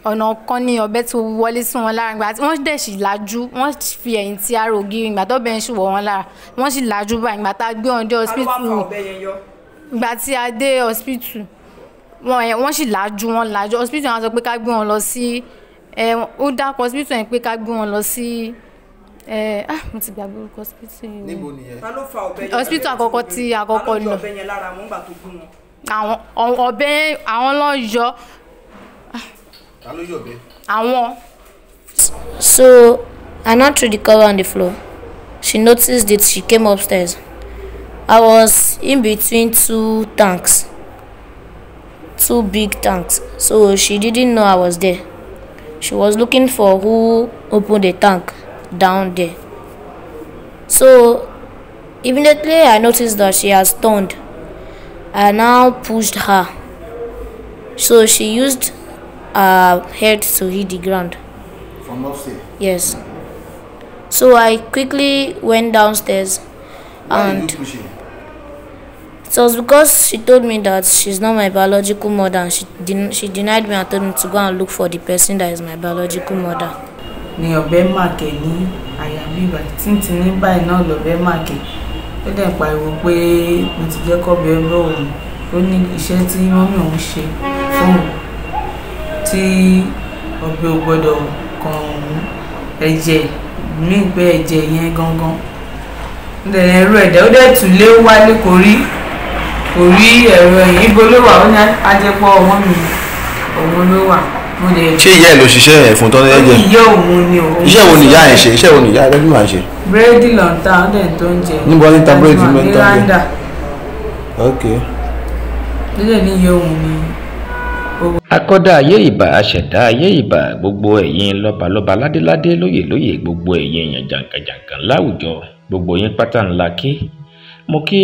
ọ̀nà kan ní ọ̀bẹ tó wọlé sí wọn lára ìgbà tí wọ́n dẹ̀ sì lajú wọ́n fi ẹ̀yìn tí ara ògiri ìgbà tó bẹ́ẹ̀ ń ṣùwọ̀ wọn lára wọ́n sì lajú báyìí ìgbà tá a gbé wọn dé hospital ìgbà tí a dé hospital wọ́n sì lajú hospital wọn sọ pé ká gbé wọn lọ sí ó dákọ̀ hospital yẹn pé ká gbé wọn lọ sí mo ti gbàgbé orúkọ hospital yìí. Níbo nìyẹn? Ta ló fa ọ̀bẹ yẹn? Hospital àkọ́kọ́ tí àkọ́kọ́ lọ. Ta ló fa ọ̀bẹ yẹn lára wọn gbà tó gún wọn? Àwọn ọ̀bẹ àwọn ló yọ. Ta ló yọ ọ̀bẹ? Àwọn. So I now threw the cover on the floor. She noticed it. She came upstairs. I was in between two tanks, two big tanks. So she didn't know I was there. She was looking for who opened the tank down there. So immediately I noticed that she has turned. I now pushed her. So she used her head to hit the ground. From upstairs? Yes. So I quickly went downstairs. Why And did you push him? it was because she told me that she's not my biological mother, and she denied me and told me to go and look for the person that is my biological mother. Ní ọ̀bẹ màkè ní àyà bíbà títí ní báyìí náà lọ́bẹ màkè ó dẹ̀ pariwo pé mo ti jẹ́ kọ́bẹ bọ́ òun ó ní iṣẹ́ tí mọ́mí òun ṣe fóun tí ọ̀bẹ ò gbọ́dọ̀ kan òun ẹ̀jẹ̀ ní ìgbẹ́ ẹ̀jẹ̀ yẹn gangan ó dẹ̀ ẹ̀rọ ẹ̀dẹ̀ ó dẹ̀ tún lé wálé kò rí ẹ̀rọ ẹ̀yìn ibo ló wà ó ní ajẹ́pọ̀ ọmọ mi òun ló wà. Ṣé ìyá ẹ̀ ló ṣiṣẹ́ ẹ̀ fún tọ́lẹ́ ẹ̀jẹ̀? Ìyá òun ni òun. Iṣẹ́ wo ni ìyá ẹ̀ ṣe? Iṣẹ́ wo ni ìyá ẹ̀ máa ṣe? Búrẹ́dì ló ń ta ọ̀dẹ̀ tó ń jẹ. Níbo ní ta búrẹ́dì ló ń ta ní Rwanda. Ok. Lílẹ̀ ní iye òun ni. Akọ́dá ayé ìbà aṣẹ̀dá ayé ìbà gbogbo ẹ̀yin lọ́balọ́ba ládéládé lóyèlóyè gbogbo ẹ̀yin èèyàn jàǹkànjàǹkàn láwùjọ gbogbo yín pátá ńlá kí. Mo kí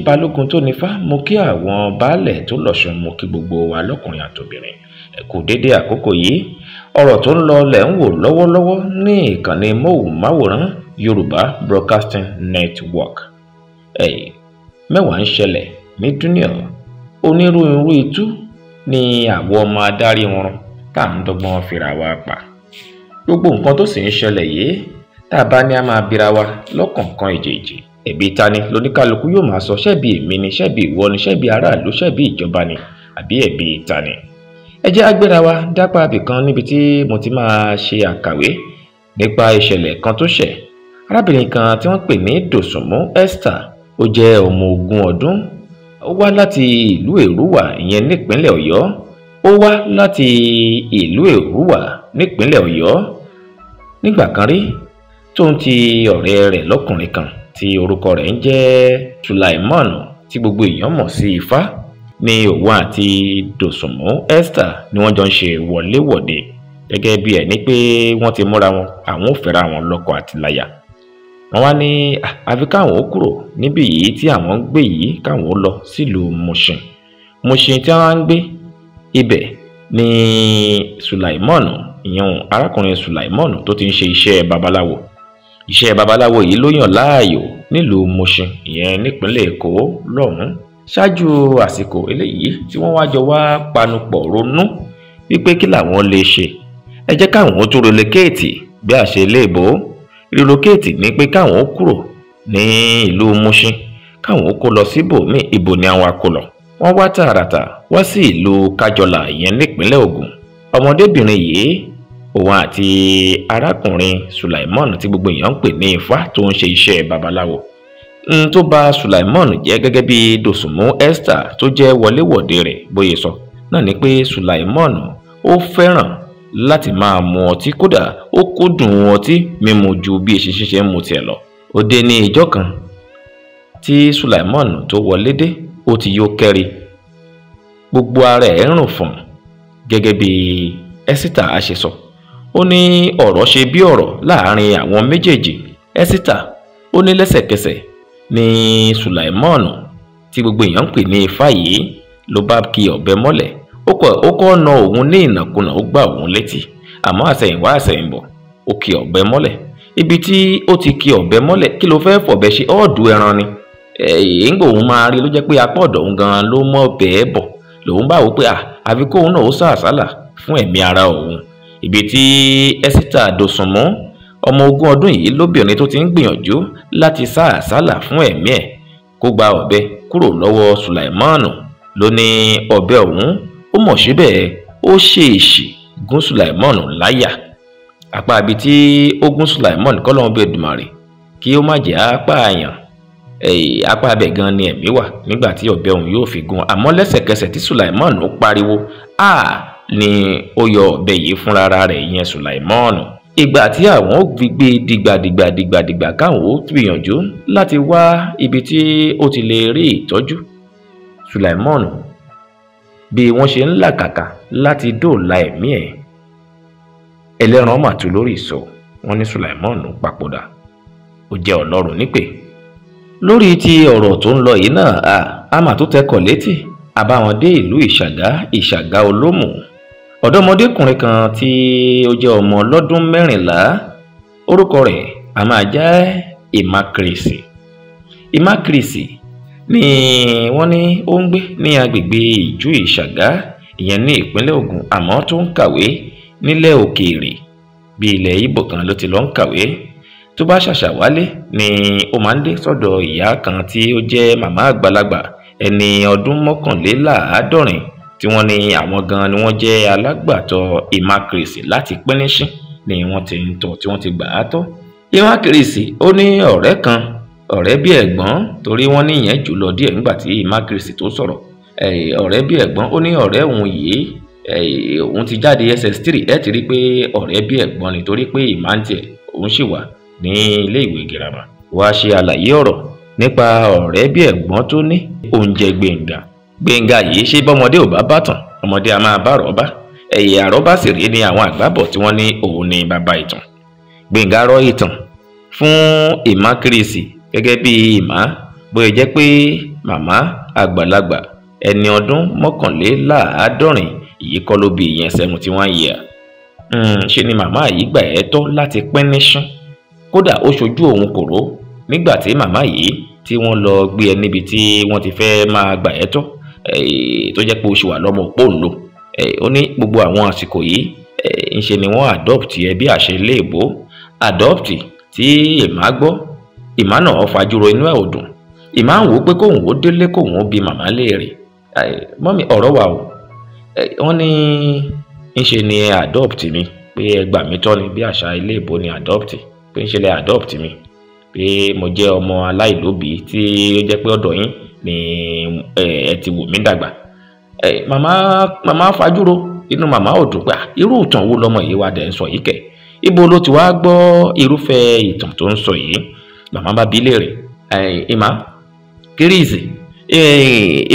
balógun tó nífá mo kí àwọn baálẹ̀ tó lọ́ṣun mo kí gbogbo wa lọ́kùnrin àtòbìnrin ẹ kú dédé àkókò yìí ọ̀rọ̀ tó ń lọ lẹ̀ ń wò lọ́wọ́lọ́wọ́ ní ìkànnì móhùnmáwòrán Yorùbá Broadcasting Network. Mẹ́wàá ń ṣẹlẹ̀ ní dúníà onírúurú itú ni àwọn ọmọ adarí wọn tá à ń dọ́gbọ́n fira wa pa. Gbogbo nǹkan tó sì ń ṣẹlẹ̀ yìí tá a bá ní a máa bira wa lọ́kọ̀ọ̀kan èjèèjì ẹ̀bi ta ni lóníkálukú yóò máa sọ ṣẹ́bi èmi ni ṣẹ́bi ìwọ ni ṣẹ́bi aráàlú ṣẹ́bi ìjọba ni àbí ẹ̀bi ta ni. Ẹ jẹ́ agbéra wa dápá abìkan níbi tí mo ti máa ṣe àkàwé nípa ìṣẹ̀lẹ̀ kan tó ṣẹ̀. Arábìnrin kan tí wọ́n pè ní Dòsùnmú Esther ó jẹ́ ọmọ 20 ọdún ó wá láti ìlú Èrúwà ìyẹn nípínlẹ̀ Ọ̀yọ́ nípínlẹ̀ Ọ̀yọ́ nígbà kan rí tóun ti ọ̀rẹ́ rẹ̀ lọ́kùnrin kan tí orúkọ rẹ̀ ń jẹ́ Sulaimon tí gbogbo èèyàn mọ̀ sí Ifá ní òun àti Dòsùnmú Esther ni wọ́n jọ ń ṣe wọléwọ̀de gẹ́gẹ́ bí ẹni pé wọ́n ti múra wọn àwọn ò fẹ́ra wọn lọ́kọ àti láya. Wọ́n wá ní àfi káwọn ó kúrò níbí yìí tí àwọn ń gbé yìí káwọn ó lọ sílùú Mushin tí wọ́n ń gbé ibẹ̀ ní Sulaimon ìyẹn arákùnrin Sulaimon tó ti ń ṣe iṣẹ́ babaláwo yìí ló yàn láàyò nílùú Mushin ìyẹn nípínlẹ̀ Èkó lọ́hùn-ún. Ṣáájú àsìkò eléyìí tí wọ́n wá jọ wá panupọ̀ ronú wípé kí làwọn lè ṣe ẹ jẹ́ káwọn ó tún relocate bí àṣẹ iléèbó relocate ní pé káwọn ó kúrò ní ìlú Mushin káwọn ó kó lọ síbòmíì ibo ni àwọn akó lọ. Wọ́n wá tààràtà wá sí ìlú Kájọlà ìyẹn nípínlẹ̀ Ògùn. Ọmọdébìnrin yìí òun àti arákùnrin Sulaimon tí gbogbo èèyàn ń pè ní Ifá tó ń ṣe iṣẹ́ babaláwo tó bà Sulaimon jẹ́ gẹ́gẹ́ bí Dòsùnmú Esther tó jẹ́ wọléwọ̀de rẹ̀ bóyá sọ náà ni pé Sulaimon ó fẹ́ràn láti máa mu ọtí kódà ó kúndùn ọtí mímu ju bí eṣinṣin ṣe ń mu tiẹ̀ lọ. Ó dé ní ìjọ́ kan tí Sulaimon tó wọlé dé ó ti yó kẹ́ri gbogbo ara ẹ̀ ń rùn fún gẹ́gẹ́ bí Esther a ṣe sọ. Ó ní ọ̀rọ̀ ṣe bí ọ̀rọ̀ láàrin àwọn méjèèjì. Esther ó ní lẹ́sẹ̀kẹsẹ̀ ní Sulaimon tí gbogbo èèyàn ń pè ní Ifá yìí ló bá kí ọ̀bẹ mọ́lẹ̀ ó kọ́ na òun ní ìnàkúnà ó gbá òun létí àmọ́ àsẹ̀yìnwá àsẹ̀yìnbọ̀ ó kí ọ̀bẹ mọ́lẹ̀. Ibi tí ó ti kí ọ̀bẹ mọ́lẹ̀ kí ló fẹ́ fọ̀bẹ ṣe ọ̀ọ́dù ẹran ni èyíngbò òun máa rí ló jẹ́ pé apá ọ̀dọ̀ òun gan ló mọ́ bẹ́ẹ̀ bọ̀ lòun bá wò pé àfi kóun náà ó sá àsálà fún ẹ̀mí ara òun. Ibi tí Esther Dosùnmú ọmọ 20 ọdún yìí lóbìnrin tó ti ń gbìyànjú láti sá àsálà fún ẹ̀mí ẹ̀ kó gba ọ̀bẹ kúrò lọ́wọ́ Sùlàìmánù ló ní ọ̀bẹ ọ̀hún ó mọ̀ síbẹ̀ ó ṣèèṣì gún Sùlàìmánù láyà. Apá ibi tí ó gún Sùlàìmánù kọ́lọ́hún bẹ́ẹ̀ dùmarè kí ó má jẹ́ apá àyàn, apá abẹ gan ni ẹ̀mí wà nígbà tí ọ̀bẹ ọ̀hún yóò fi gún. Àmọ́ lẹ́sẹ̀kẹsẹ̀ tí Sùlàìmánù pariwo ni ó yọ ọ̀bẹ yìí fúnra rẹ̀ ìyẹn Sùlàìmánù. Ìgbà tí àwọn ó fi gbé dìgbàdìgbà káwọn ó gbìyànjú láti wá ibi tí ó ti lè rí ìtọ́jú, Sùlàìmánù bí wọ́n ṣe ń làkàkà láti dóòlà ẹ̀mí ẹ̀, ẹlẹ́ran mà tú lórí ìsọ̀. Wọ́n ní Sùlàìmánù papòdà, ó jẹ́ Ọlọ́run nípè. Lórí ti ọ̀rọ̀ tó ń lọ yìí náà a mà tó tẹkọ̀ létí àbáwọn dé ìlú Ìṣàgá Olómù. Ọ̀dọ́mọdékùnrin kan tí ó jẹ́ ọmọ ọlọ́dún 14 orúkọ rẹ̀ a máa jẹ́ Ìmákìrìsì ni wọ́n ní ó ń gbé ní agbègbè ìjú Ìṣàgá ìyẹn ní ìpínlẹ̀ Ògùn, àmọ́ tó ń kàwé nílẹ̀ òkèèrè bí ilẹ̀ Ìgbò kan ló ti lọ ń kàwé. Tó bá ṣàṣà wálé ni ó máa ń dé sọ́dọ̀ ìyá kan tí ó jẹ́ màmá àgbàlagbà ẹni ọdún 71 tí wọ́n ní àwọn gan ni wọ́n jẹ́ alágbàtọ́ Ìmákìrìsì láti Píníṣín ni wọ́n ti ń tọ́ tí wọ́n ti gbà á tọ́. Ìmákìrìsì ó ní ọ̀rẹ́ kan, ọ̀rẹ́ bí ẹ̀gbọ́n, torí wọ́n ní ìyẹn jùlọ díẹ̀ nígbà tí Ìmákìrìsì tó sọ̀rọ̀. Ọ̀rẹ́ bí ẹ̀gbọ́n, ó ní ọ̀rẹ́ òun yìí òun ti jáde SS3 ẹ ti rí pé ọ̀rẹ́ bí ẹ̀gbọ́n nítorí pé ìmáǹtì òun sì wà ní ilé ìwé girama. Wá ṣe àlàyé ọ̀rọ̀ nípa ọ̀rẹ́ bí ẹ̀gbọ́n tó ní oúnjẹ Gbénga yìí ṣe bọ́mọdé ò bá bàtàn ọmọdé a máa bá àrọ́bá. Àrọ́bá sì rí ní àwọn àgbàbọ̀ tí wọ́n ní òun ní bàbá ìtàn. Gbénga rọ ìtàn fún Ìmákìrìsì gẹ́gẹ́ bí ìmá bóyá jẹ́ pé màmá àgbàlagbà ẹni ọdún 71 yìí kọ́ ló bí ìyẹn 71 years. Ṣe ni màmá yìí gbà ẹ́ tọ́ láti Píníṣín. Kódà ó ṣojú òun kòró nígbà tí màmá yìí tí wọ́n lọ gbé ẹ níbi tí wọ́n ti fẹ́ máa gbà ẹ́ tọ́ tó jẹ́ pé oṣù wà lọ́mọ òpó ńlò. Ó ní gbogbo àwọn àsìkò yìí ńṣe ni wọ́n adopt ẹ bí àṣẹ ilé ìbò adopt tí ìmá gbọ́. Ìmá náà fajúro inú ẹ̀ ò dùn. Ìmá ń wò pé kóun ó délé kóun ó bi màmá léèrè. Mọ́mì ọ̀rọ̀ wà o, wọ́n ní ńṣe ni adopt mi pé ẹ gbà mí tọ́ ni bí àṣà ilé ìbò ni adopt, pé ńṣe lẹ adopt mi pé mo jẹ́ ọmọ aláìlóbìí tí ó jẹ́ pé ọ̀dọ̀ yín ni ẹ ti wò mí dàgbà. Màmá fajúro, inú màmá ò dùn pé irú ìtàn wo lọmọ yìí wá dẹ̀ ń sọ yìí kẹ̀, ibo ló ti wá gbọ́ irúfẹ́ ìtàn tó ń sọ yìí. Màmá bá bi léèrè, Ìmákìrìsì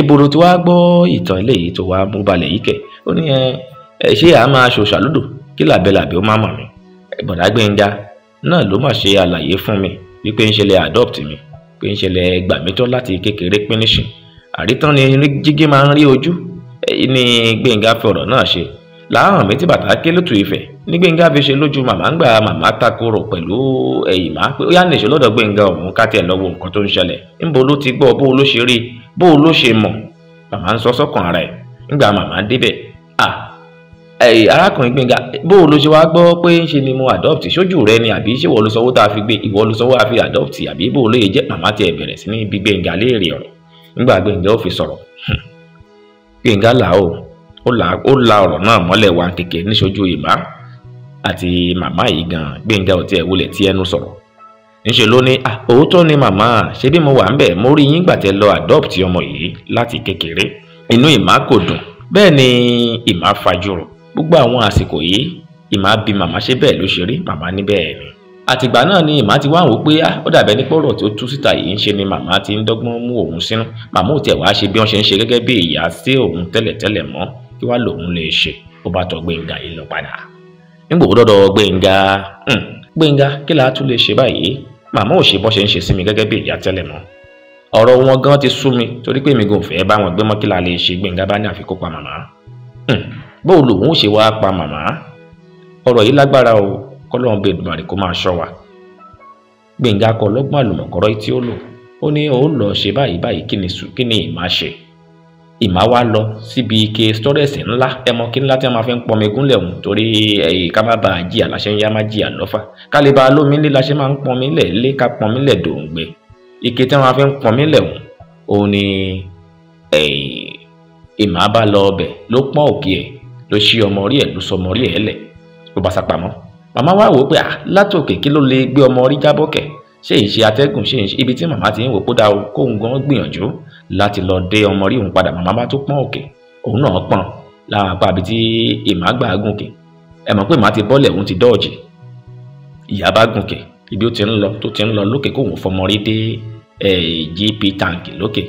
ibo ló ti wá gbọ́ ìtàn eléyìí tó wá mú balẹ̀ yìí kẹ̀. Ó ní ṣé a máa ṣòṣà lódò kí làbẹ́làbẹ́ ó má mọ̀ mí. Bọ̀dá Gbénga náà ló mà ṣe àlàyé fún mi wípé ń ṣẹlẹ̀ adopt mi, pé ń ṣẹlẹ̀ gbà mí tọ́ láti kékeré Píníṣín. Àrítán ni jígí máa ń rí ojú ní Gbénga fi ọ̀rọ̀ náà ṣe. Láàrán mi tí bàtà ké lótú Ifẹ̀ ní Gbénga fi ṣe lójú màmá ń gbà màmá takoro pẹ̀lú Ìmá pé ó yá nìṣó lọ́dọ̀ Gbénga òun ká tiẹ̀ lọ́wọ́ nǹkan tó ń ṣẹlẹ̀. Níbo ló ti gbọ́, bó ló ṣe rí, bó ló ṣe mọ̀. Màmá ń sọ sọ́kàn ara ẹ̀ nígbà màmá débẹ̀. Arákùnrin Gbénga bó ló ṣe wá gbọ́ pé ń ṣe ni mo adopt, ṣojú rẹ ni àbí ṣé ìwọ ló sanwó tá a fi gbé, ìwọ ló sanwó a fi adopt àbí bó ló yẹ jẹ́. Màmá tiẹ̀ bẹ̀rẹ̀ sí ní bí Gbénga léèrè ọ̀rọ̀. Nígbà Gbénga ó fi sọ̀rọ̀, Gbénga ó la ọ̀rọ̀ náà mọ́lẹ̀ wá kékeré níṣojú Ìmá àti màmá yìí gan. Gbénga ò tiẹ̀ wulẹ̀ tí ẹnu sọ̀rọ̀. Ńṣe ló ní òótọ́ ni màmá, ṣé bí mo wà ń bẹ̀ mo rí yín gbà tẹ́ lọ adopt ọmọ yìí láti kékeré. Inú Ìmá kò dùn, bẹ́ẹ̀ ni Ìmá fajúro. Gbogbo àwọn àsìkò yìí Ìmá bi màmá ṣé bẹ́ẹ̀ ló ṣe rí. Màmá ní bẹ́ẹ̀ ni. Àtìgbà náà ni Ìmá ti wá wò pé ó dàbẹ́ ní pọ̀rọ̀ tó tú síta yìí ń ṣe ni màmá ti ń dọ́gbọ́n mú òun sínú. Màmá ò tiẹ̀ wá ṣe bí wọ́n ṣe ń ṣe gẹ́gẹ́ bí ìyá sí òun tẹ́lẹ̀tẹ́lẹ̀ mọ́, kí wá lòun lè ṣe. Ó bá tọ̀ Gbénga yìí lọ padà. Nígbà ó dọ́dọ̀ Gbénga kí la tún lè ṣe báyìí. Màmá ò ṣe bọ́ ṣe ń ṣe sí mi gẹ́gẹ́ bí ìyá tẹ́lẹ̀ mọ́. Ọ̀rọ̀ wọn gan ti sú mi torí pé mi gò fẹ́ bá wọn gbé mọ́, kí la lè ṣe. Gbénga bá ní àfikún pa màmá. Bó lòun ó ṣe wá pa màmá. Ọ̀rọ̀ yìí lágbára o, kọ́lọ́run bẹ́ẹ̀ dùmarè kó máa ṣọ́ wa. Gbénga kọ lọ́gbọ́n àlùmọ̀kọ́rọ́ tí ó lò. Ó ní ó lọ ṣe báyìí kí ni Ìmá ṣe. ìmá wá lọ síbi ike stọ́rẹ̀sì ńlá ẹmọ kí ńlá tí wọ́n máa fi ń pọnmi gúnlẹ̀ ọ̀hún torí ká má bàa jìyà láṣẹ ń yá má jìyà lọ́fà ká lè ba lómi ńlẹ̀ láṣẹ máa ń pọnmi lẹ̀ lé ká pọnmi lẹ̀ dòǹgbẹ ike tí wọ́n máa fi ń pọnmi lẹ̀ ọ̀hún òun ni ìmá bá lọ ọbẹ̀ ló pọ́n òkè ẹ̀ ló ṣí ọmọ orí ẹ̀ ló sọ ọmọ orí ẹ̀ lẹ̀ ló bá sápamọ́ màmá wá wò ó pé látòkè kí ló lè gbé ọmọ orí jábọ́ kẹ̀ ṣé ìṣe atẹ́gùn ṣe ìṣe ibi tí màmá ti ń wò kódà kóun gan gbìyànjú láti lọ dé ọmọ rí òun padà màmá bá tó pọ́n òkè òun náà pọ́n láwọn apá ibi tí ìmá gbà gùnkè ẹ mọ̀ pé ìmá ti bọ́lẹ̀ òun ti dọ́ọ̀jì ìyá bá gùnkè ibi ó ti ń lọ tó ti ń lọ lókè kóun fọmọ rí dé GP tank lókè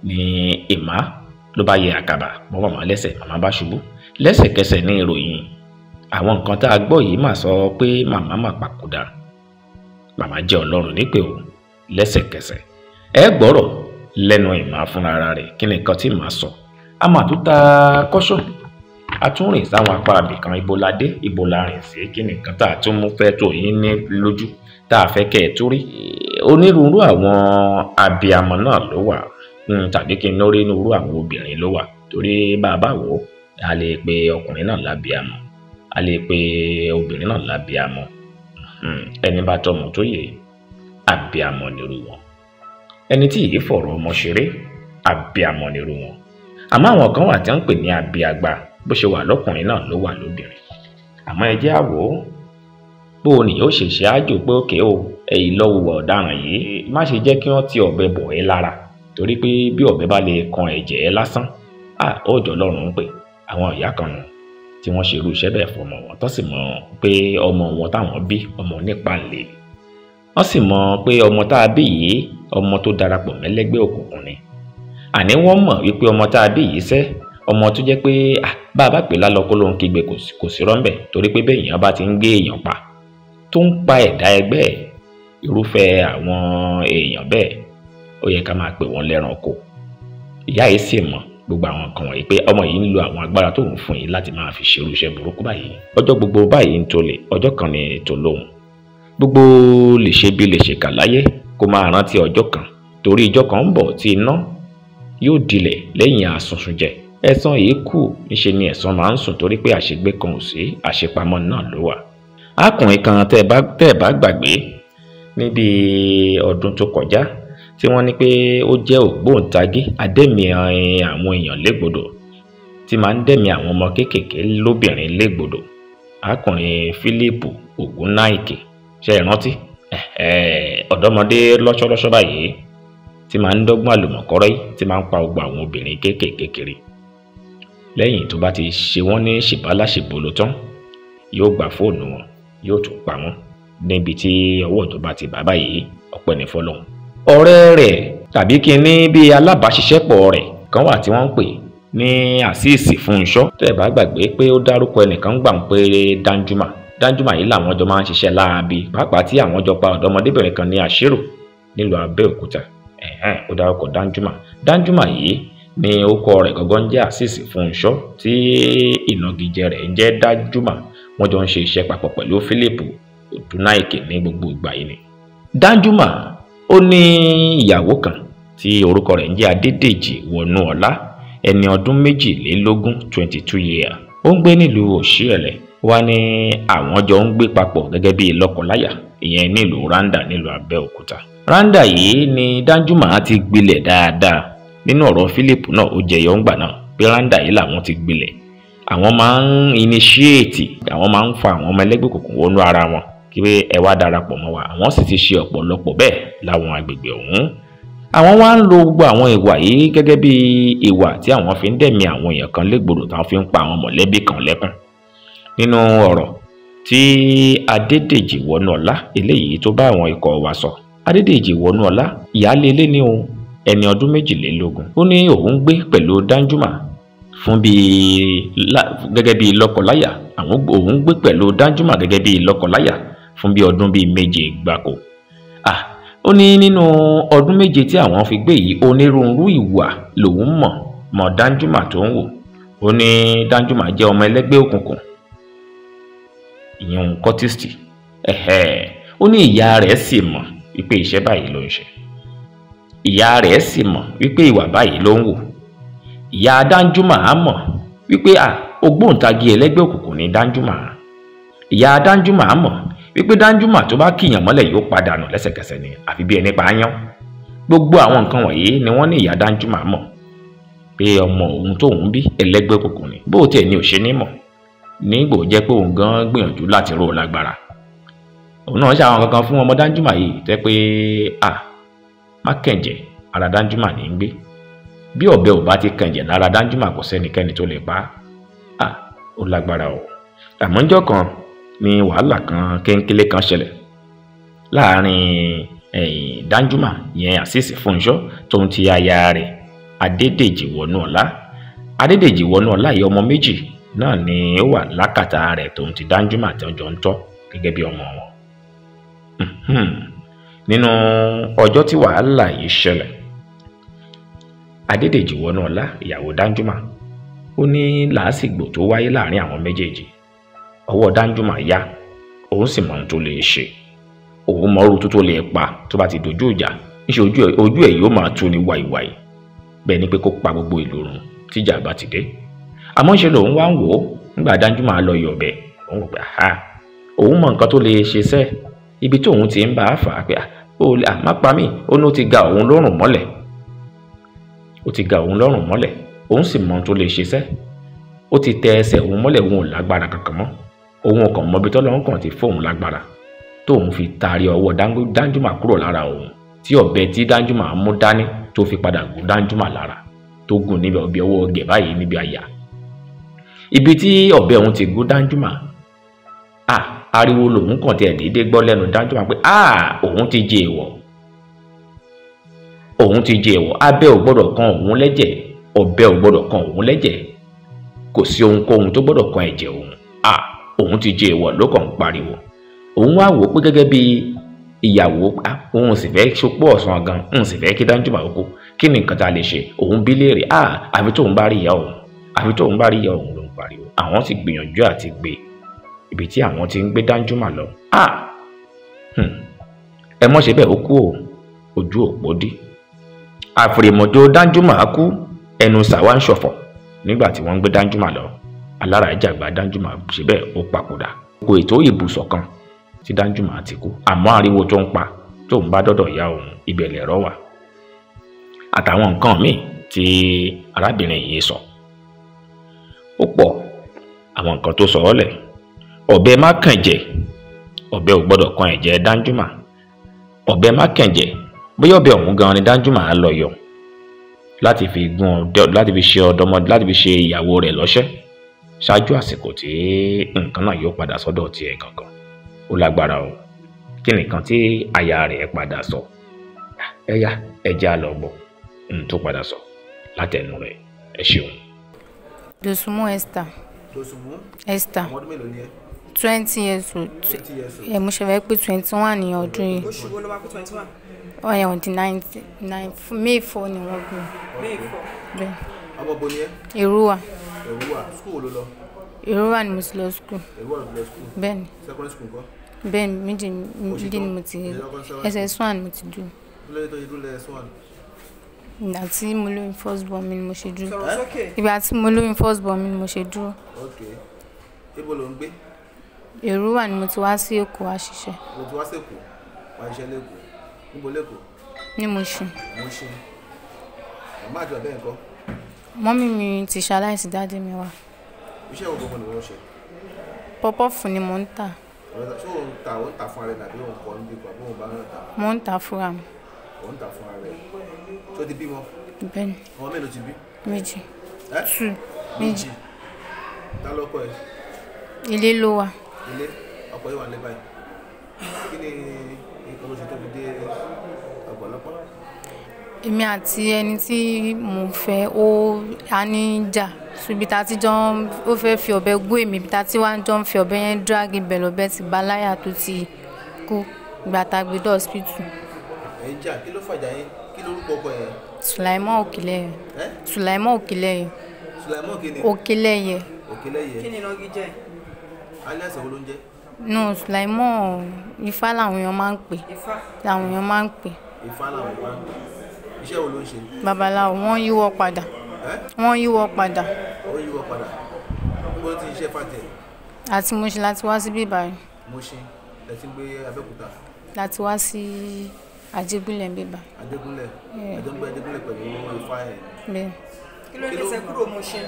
ní ìmá ló bá yẹ àkàbà mọ́ màmá lẹ́sẹ̀ màmá bá ṣubú lẹ́sẹ̀kẹsẹ̀ ní ìròyìn àwọn nǹkan tá a gbọ́ yìí mà sọ pé màmá mà papòdà màmá jẹ́ Ọlọ́run nípè o lẹ́sẹ̀kẹsẹ̀ ẹ gbọ́rọ̀ lẹ́nu ìmá fúnra ara rẹ̀ kí ni nǹkan tí màá sọ a mà tún ta kọ́ṣọ́ a tún rìn sáwọn apá abìkan ibo la dé ibo la rìn sí kí ni nǹkan tá a tún mú fẹ́ tó yín ní lójú tá a fẹ́ kẹ́ ẹ̀ tó rí onírúurú àwọn abiyamọ náà ló wà tàbí kí n lórí onírúurú àwọn obìnrin ló wà torí bàbá wò a lè pe ọkùnrin náà lábíamọ a lè pe obìnrin náà lábíamọ ẹni bá tọmọ tó yẹ abíamọ nírú wọn ẹni tí yìí fọ̀rọ̀ ọmọ ṣeré abíamọ nírú wọn àmọ́ àwọn kan wà tí wọ́n ń pè ní abíagbá bó ṣe wà lọ́kùnrin náà ló wà lóbìnrin àmọ́ ẹ jẹ́ àwò bó o nìyẹn ó ṣe ṣe àjò pé òkè o èyí lọ́wọ́ ọ̀daràn yìí má ṣe jẹ́ kí wọ́n ti ọ̀bẹ bọ̀ ẹ́ lára torí pé bí ọ̀bẹ bá lè kan ẹ̀jẹ̀ ẹ lásán ó jọ lọ́rùn ń pè àwọn ìyá kan nù tí wọ́n ṣerú iṣẹ́ bẹ́ẹ̀ fọmọ wọn tó sì mọ̀ pé ọmọ wọn táwọn bí ọmọ nípa lè wọ́n sì mọ̀ pé ọmọ tá a bí yìí ọmọ tó darapọ̀ mẹ́lẹ́gbẹ́ òkùnkùn ni àní wọ́n mọ̀ wípé ọmọ tá a bí yìí sẹ́ ọmọ tó jẹ́ pé bá a bá pè lálọ́ kó ló ń kígbe kò sí rọ́ńbẹ̀ torí pé bẹ́ẹ̀ èèyàn bá ti ń gé èèyàn pa tó ń pa ẹ̀dá ẹgbẹ́ ẹ̀ irúfẹ́ àwọn èèyàn bẹ́ẹ̀ ó yẹ ká máa pè wọ́n lẹ́ranko ìyá yìí sì mọ̀ gbogbo àwọn nǹkan wọ̀nyí pé ọmọ yìí ń lo àwọn agbára tó ń fún yìí láti máa fi ṣerú iṣẹ́ burúkú báyìí ọjọ́ gbogbo báyìí ń tolè ọjọ́ kan ní ètò lóhùn gbogbo lè ṣe bí lè ṣe kà láyé kó máa rántí ọjọ́ kan torí ìjọ́ kan ń bọ̀ tí iná yóò dilẹ̀ lẹ́yìn àsunsunjẹ ẹ̀san yìí kù níṣe ni ẹ̀san máa ń sùn torí pé àṣegbé kan ò sí àṣepamọ́ náà ló wà arákùnrin kan tẹ́ ẹ bá gbàgbé níbi ọdún tó kọjá tí wọ́n ní pé ó jẹ́ ògbóǹtagí adẹ́mi àwọn èèyàn légbodò tí máa ń dẹ́mi àwọn ọmọ kéékèèké lóbìnrin légbodò arákùnrin Philipu Ogunnaike ṣe é rántí ọ̀dọ́mọdé lọ́ṣọ́lọ́ṣọ́ báyìí tí máa ń dọ́gbọ́n àlùmọ̀kọ́rọ́ yìí tí máa ń pa gbogbo àwọn obìnrin kéékèèké kiri lẹ́yìn tó bá ti ṣe wọ́n ní ṣìbáláṣìbolo tán yóò gba fóònù wọn yóò tún pa wọ́n níbi tí ọwọ́ ìjọba ti bàbá yìí ọpẹ́ ní fọ́lọ́run ọ̀rẹ́ rẹ̀ tàbí kí n ní bí alábàáṣiṣẹ́pọ̀ rẹ̀ kan wà tí wọ́n ń pè ní Àṣìṣì Fúnṣọ́ tẹ́ ẹ bá gbàgbé pé ó dárúkọ ẹnìkan gbà ń pé Danjuma yìí làwọn jọ máa ń ṣiṣẹ́ láabi pàápàá tí àwọn jọ pa ọ̀dọ́mọdébìnrin kan ní Àṣírò nílùú Abẹ́òkúta ó dárúkọ Danjuma yìí ní orúkọ rẹ̀ gangan jẹ́ Àṣìṣì Fúnṣọ́ tí ìnagijẹ rẹ̀ ń jẹ́ Danjuma wọ́n jọ ń ṣe iṣẹ́ papọ̀ pẹ̀lú Philipu Ogunnaike ní gbogbo ìgbà yìí ni Danjuma ó ní ìyàwó kan tí orúkọ rẹ̀ ń jẹ́ Adédèjì Wọnúọlá ẹni ọdún 22 years ó ń gbé nílùú Òṣìẹ̀lẹ̀ wá ní àwọn jọ ń gbé papọ̀ gẹ́gẹ́ bí lọ́kọláya ìyẹn nílùú Randa nílùú Abẹ́òkúta Randa yìí ni Danjuma ti gbilẹ̀ dáadáa nínú ọ̀rọ̀ Philipu náà ó jẹyọ ńgbà náà pé Randa yìí làwọn ti gbilẹ̀ àwọn máa ń initiate àwọn máa ń fa àwọn ọmọ ẹlẹ́gbẹ́ òkùnkùn wọnú ara wọn kí ẹ wá darapọ̀ mọ́ wa àwọn sì ti ṣe ọ̀pọ̀lọpọ̀ bẹ́ẹ̀ láwọn agbègbè ọ̀hún àwọn wá ń lo gbogbo àwọn ìwà yìí gẹ́gẹ́ bí ìwà tí àwọn fi ń dẹ̀mí àwọn èèyàn kan légbodò táwọn fi ń pa àwọn mọ̀lẹ́bí kan lẹ́kùn nínú ọ̀rọ̀ tí Adédèjì Wọnúọlá eléyìí tó bá àwọn ikọ̀ wa sọ Adédèjì Wọnúọlá ìyáálé ilé ní òun ẹni ọdún 22 ó ní òun gbé pẹ̀lú Danjuma fún gẹ́gẹ́ bí lọ́kọláya òun gbé pẹ̀lú Danjuma gẹ́gẹ́ bí lọ́kọláya fún bí ọdún bíi 7 gbáko ó ní nínú ọdún 7 tí àwọn fi gbé yìí onírúurú ìwà lòun mọ̀ Danjuma tó ń wò ó ní Danjuma jẹ́ ọmọ ẹlẹ́gbẹ́ òkùnkùn ìyẹn kọ́tìstì ó ní ìyá rẹ̀ sì mọ̀ wípé iṣẹ́ báyìí ló ń ṣe ìyá rẹ̀ sì mọ̀ wípé ìwà báyìí ló ń wò ìyá Danjuma á mọ̀ wípé ògbóǹtagì ẹlẹ́gbẹ́ òkùnkùn ni Danjuma. ìyá Danjuma á mọ̀ wípé Danjuma tó bá kíyàn mọ́lẹ̀ yóò padà nù lẹ́sẹ̀kẹsẹ̀ ni àfi bí ẹni pa áyán. gbogbo àwọn nǹkan wọ̀nyí ni wọ́n ní ìyá Danjuma mọ̀ pé ọmọ òun tóun bí ẹlẹ́gbẹ́ òkùnkùn ni, bó tiẹ̀ ni ò ṣe ní mọ̀ nígbò jẹ́ pé òun gan gbìyànjú láti ró lágbára. òun náà ṣe àwọn kankan fún ọmọ Danjuma yìí tẹ́ pé má kẹ̀jẹ̀ ara Danjuma ní í gbé. bí ọ̀bẹ ò bá ti kẹ̀jẹ̀ lára Danjuma kò sẹ́nikẹ́ni tó lè pa á. ó lágbára o. àmọ́ ńjọ́ kan ni wàhálà kan kéńkélé kan ṣẹlẹ̀ láàrin Danjuma yẹn Azeez Fúnṣọ́ tóun ti aya rẹ̀ Adédèjì Wọnúọlá. Adédèjì Wọnúọlá yìí ọmọ méjì náà ni ó wà lákàtà rẹ̀ tóun ti Danjuma tí wọ́n jọ ń tọ́ gẹ́gẹ́ bí ọmọ wọn. nínú ọjọ́ tí wàhálà yìí ṣẹlẹ̀, Adédèjì Wọnúọlá ìyàwó Danjuma ó ní làásìgbò tó wáyé láàrin àwọn méjèèjì. ọwọ́ Danjuma yá, òun sì mọ ohun tó lè ṣe, òun mọ orú tó lè pa tó bá ti dojú ìjà. níṣẹ́ ojú ẹ̀ yóò máa tú ní wàìwàì bẹ́ẹ̀ ni pé kó pa gbogbo ìlú run tíjà bá ti dé. àmọ́ ṣe lòun wá ń wò ó nígbà Danjuma lọ yọ̀bẹ, òun rò pé òun mọ nǹkan tó lè ṣe sẹ́. ibi tí òun ti ń bá a fà á pé má pa mí, ó ní ó ti ga òun lọ́rùn mọ́lẹ̀, ó ti ga òun lọ́rùn mọ́lẹ̀, òun sì mọ ohun tó lè ṣe sẹ́. ó ti tẹ ẹsẹ̀ òun mọ́lẹ̀, òun ò lágbára kankan mọ́, òun kàn mọ ibi tọ́lọ́run kàn ti fóun lágbára tóun fi taari ọwọ́ Danjuma kúrò lára òun, tí ọ̀bẹ tí Danjuma mú dání tó fi padà gún Danjuma lára, tó gún níbi ọ̀bẹ ọwọ́ gẹ̀ báyìí níbi àyà. ibi tí ọ̀bẹ òun ti gún Danjuma, ariwo lòun kàn tiẹ̀ déédéé gbọ́ lẹ́nu Danjuma pé òun ti jẹ èèwọ̀, òun ti jẹ èèwọ̀. abẹ́ ò gbọ́dọ̀ kan òun lẹ́jẹ̀, ọ̀bẹ ò gbọ́dọ̀ kan òun lẹ́jẹ̀, kò sí ohunkóhun tó gbọ́dọ̀ kan ẹ̀jẹ̀ òun. òun ti jẹ èèwọ̀ ló kàn ń pariwo. òun wá wò ó pé gẹ́gẹ́ bí ìyàwó, òun sì fẹ́ ṣopọ̀ ọ̀sán gan, òun sì fẹ́ kí Danjuma kú. kí ni nǹkan tá a lè ṣe? òun bí léèrè, àfi tóun bá rí ìyá òun, àfi tóun bá rí ìyá òun ló ń pariwo. àwọn sì gbìyànjú àti gbé ibi tí àwọn ti ń gbé Danjuma lọ. ẹ mọ̀ ṣe bẹ́ẹ̀, ó kú o, ojú òpó dí. àfìrìmọ̀jò Danjuma kú, ẹnu sàwa ń ṣọ̀fọ̀ nígbà tí wọ́n ń gbé Danjuma lọ. alára ìjàgbá Danjuma ṣe bẹ́ẹ̀ ó papòdà. kò ètò ibùsọ̀ kan tí Danjuma ti kú, àmọ́ ariwo tó ń pa tóun bá dọ́dọ̀ ìyá òun ibẹ̀ lẹ̀rọ wà. àtàwọn nǹkan míì tí arábìnrin yìí sọ ó pọ̀, àwọn nǹkan tó sọ ọ́ lẹ̀. ọ̀bẹ má kẹ̀jẹ̀, ọ̀bẹ ò gbọ́dọ̀ kan ẹ̀jẹ̀ Danjuma. ọ̀bẹ má kẹ̀jẹ̀, bóyá ọ̀bẹ ọ̀hún gan ni Danjuma á lọ yọ láti fi ṣe ọ̀dọ́mọdé, láti fi ṣe ìyàwó rẹ̀ lọ́ṣẹ́ ṣáájú àsìkò tí nǹkan náà yóò padà sọ́dọ̀ tiẹ̀ gangan. ó lágbára o. kí nìkan tí aya rẹ̀ padà sọ? ẹja lọ gbọ́ tó padà sọ látẹnu rẹ̀. ẹ ṣeun. Dosunmu Esther. Dosunmu Esther. ọmọ ọdún mélòó ni ẹ? 20 years old. 20 years old. mo ṣe fẹ́ pé 21 ní ọdún yìí. oṣù wo ló wá pé 21? on the 9th May 4 ni wọ́n bí. May 4. bẹ́ẹ̀. ọmọ bo ni ẹ? Èrúwà. Èrúwà. school wo ló lọ? Èrúwà ni mo ti lọ school. Èrúwà ló lọ school. bẹ́ẹ̀ni. secondary school ńkọ́? bẹ́ẹ̀ni méjì ni mo ti SS1 ni mo ti dúró. lóye tó yẹ dúró lẹ́yìn swan. ìgbà tí mo lóyún first born mi ni mo ṣe dúró. Sọ̀rọ̀ sókè. ìgbà tí mo lóyún first born mi ni mo ṣe dúró. ok ibo ló ń gbé? Èrúwà ni mo ti wá sí Èkó wá ṣiṣẹ́. mo ti wá sẹ́kọ̀ọ́ wá iṣẹ́ lẹ́kọ̀ọ́ níbo lẹ́kọ̀ọ́? ní Mushin. Mushin. màmá àti bàbá ẹ̀ ńkọ́? mọ́mí mi ti ṣaláìsí, dáadé mi wá. iṣẹ́ wo gbogbo ni wọ́n ṣe? pọ́pọ́ọ̀fù ni mo ń tà. ṣé òun ta fún ara rẹ̀ tàbí òun kọ́ níbi kan bí òun bá ń ta? mo ń tà fúnra mi. òun ta fún ara rẹ̀. tó ti bímọ? bẹ́ẹ̀ni. ọmọ mélòó ti bí? méjì. ẹ́? 2 méjì. ta lọ́kọ ẹ̀? ilé ló wà. ilé ọkọ yìí wà ní báyìí. kí ni nǹkan ló ṣe tó fi dé ọ̀pọ̀lọpọ̀? èmi àti ẹni tí mo fẹ́ a ní jà ibi tá ti jọ ó fẹ́ fi ọ̀bẹ gún èmi, ibi tá ti wá jọ ń fi ọ̀bẹ yẹn drag ibẹ̀ lọ́bẹ ti bá láyà tó ti kú ìgbà tá a gbé dé hospital. ẹ̀ ń jà, kí ló fàjà yín? kí lórúkọ ọkọ yẹn? Sùláìmọ́ Òkèlẹ́yẹ. Sùláìmọ́ Òkèlẹ́yẹ. Sùláìmọ́ kí ni? Òkèlẹ́yẹ. Òkèlẹ́yẹ. Kí ni lọ́gí jẹ́? alias wo ló ń jẹ́? no Sùláìmọ́ Ifá làwọn èèyàn máa ń pè. Ifá. làwọn èèyàn máa ń pè. Ifá làwọn wá. iṣẹ́ wo ló ń ṣe? babaláwo wọ́n yíwọ́ padà. wọ́n yíwọ́ padà. ó yíwọ́ padà níbo ló ti ṣiṣẹ́ fàtẹ̀. àti Mushin láti wá sí bíbáyìí. Mushin ẹ ti ń gbé Abẹ́òkúta. láti wá sí Ajégúnlẹ̀ bíbáyìí. Ajégúnlẹ̀ ẹjọ́ ń gbé Ajégúnlẹ̀ pẹ̀lú Ifá ẹ̀. bẹ́ẹ̀. kí ló dé tẹ kúrò Mushin.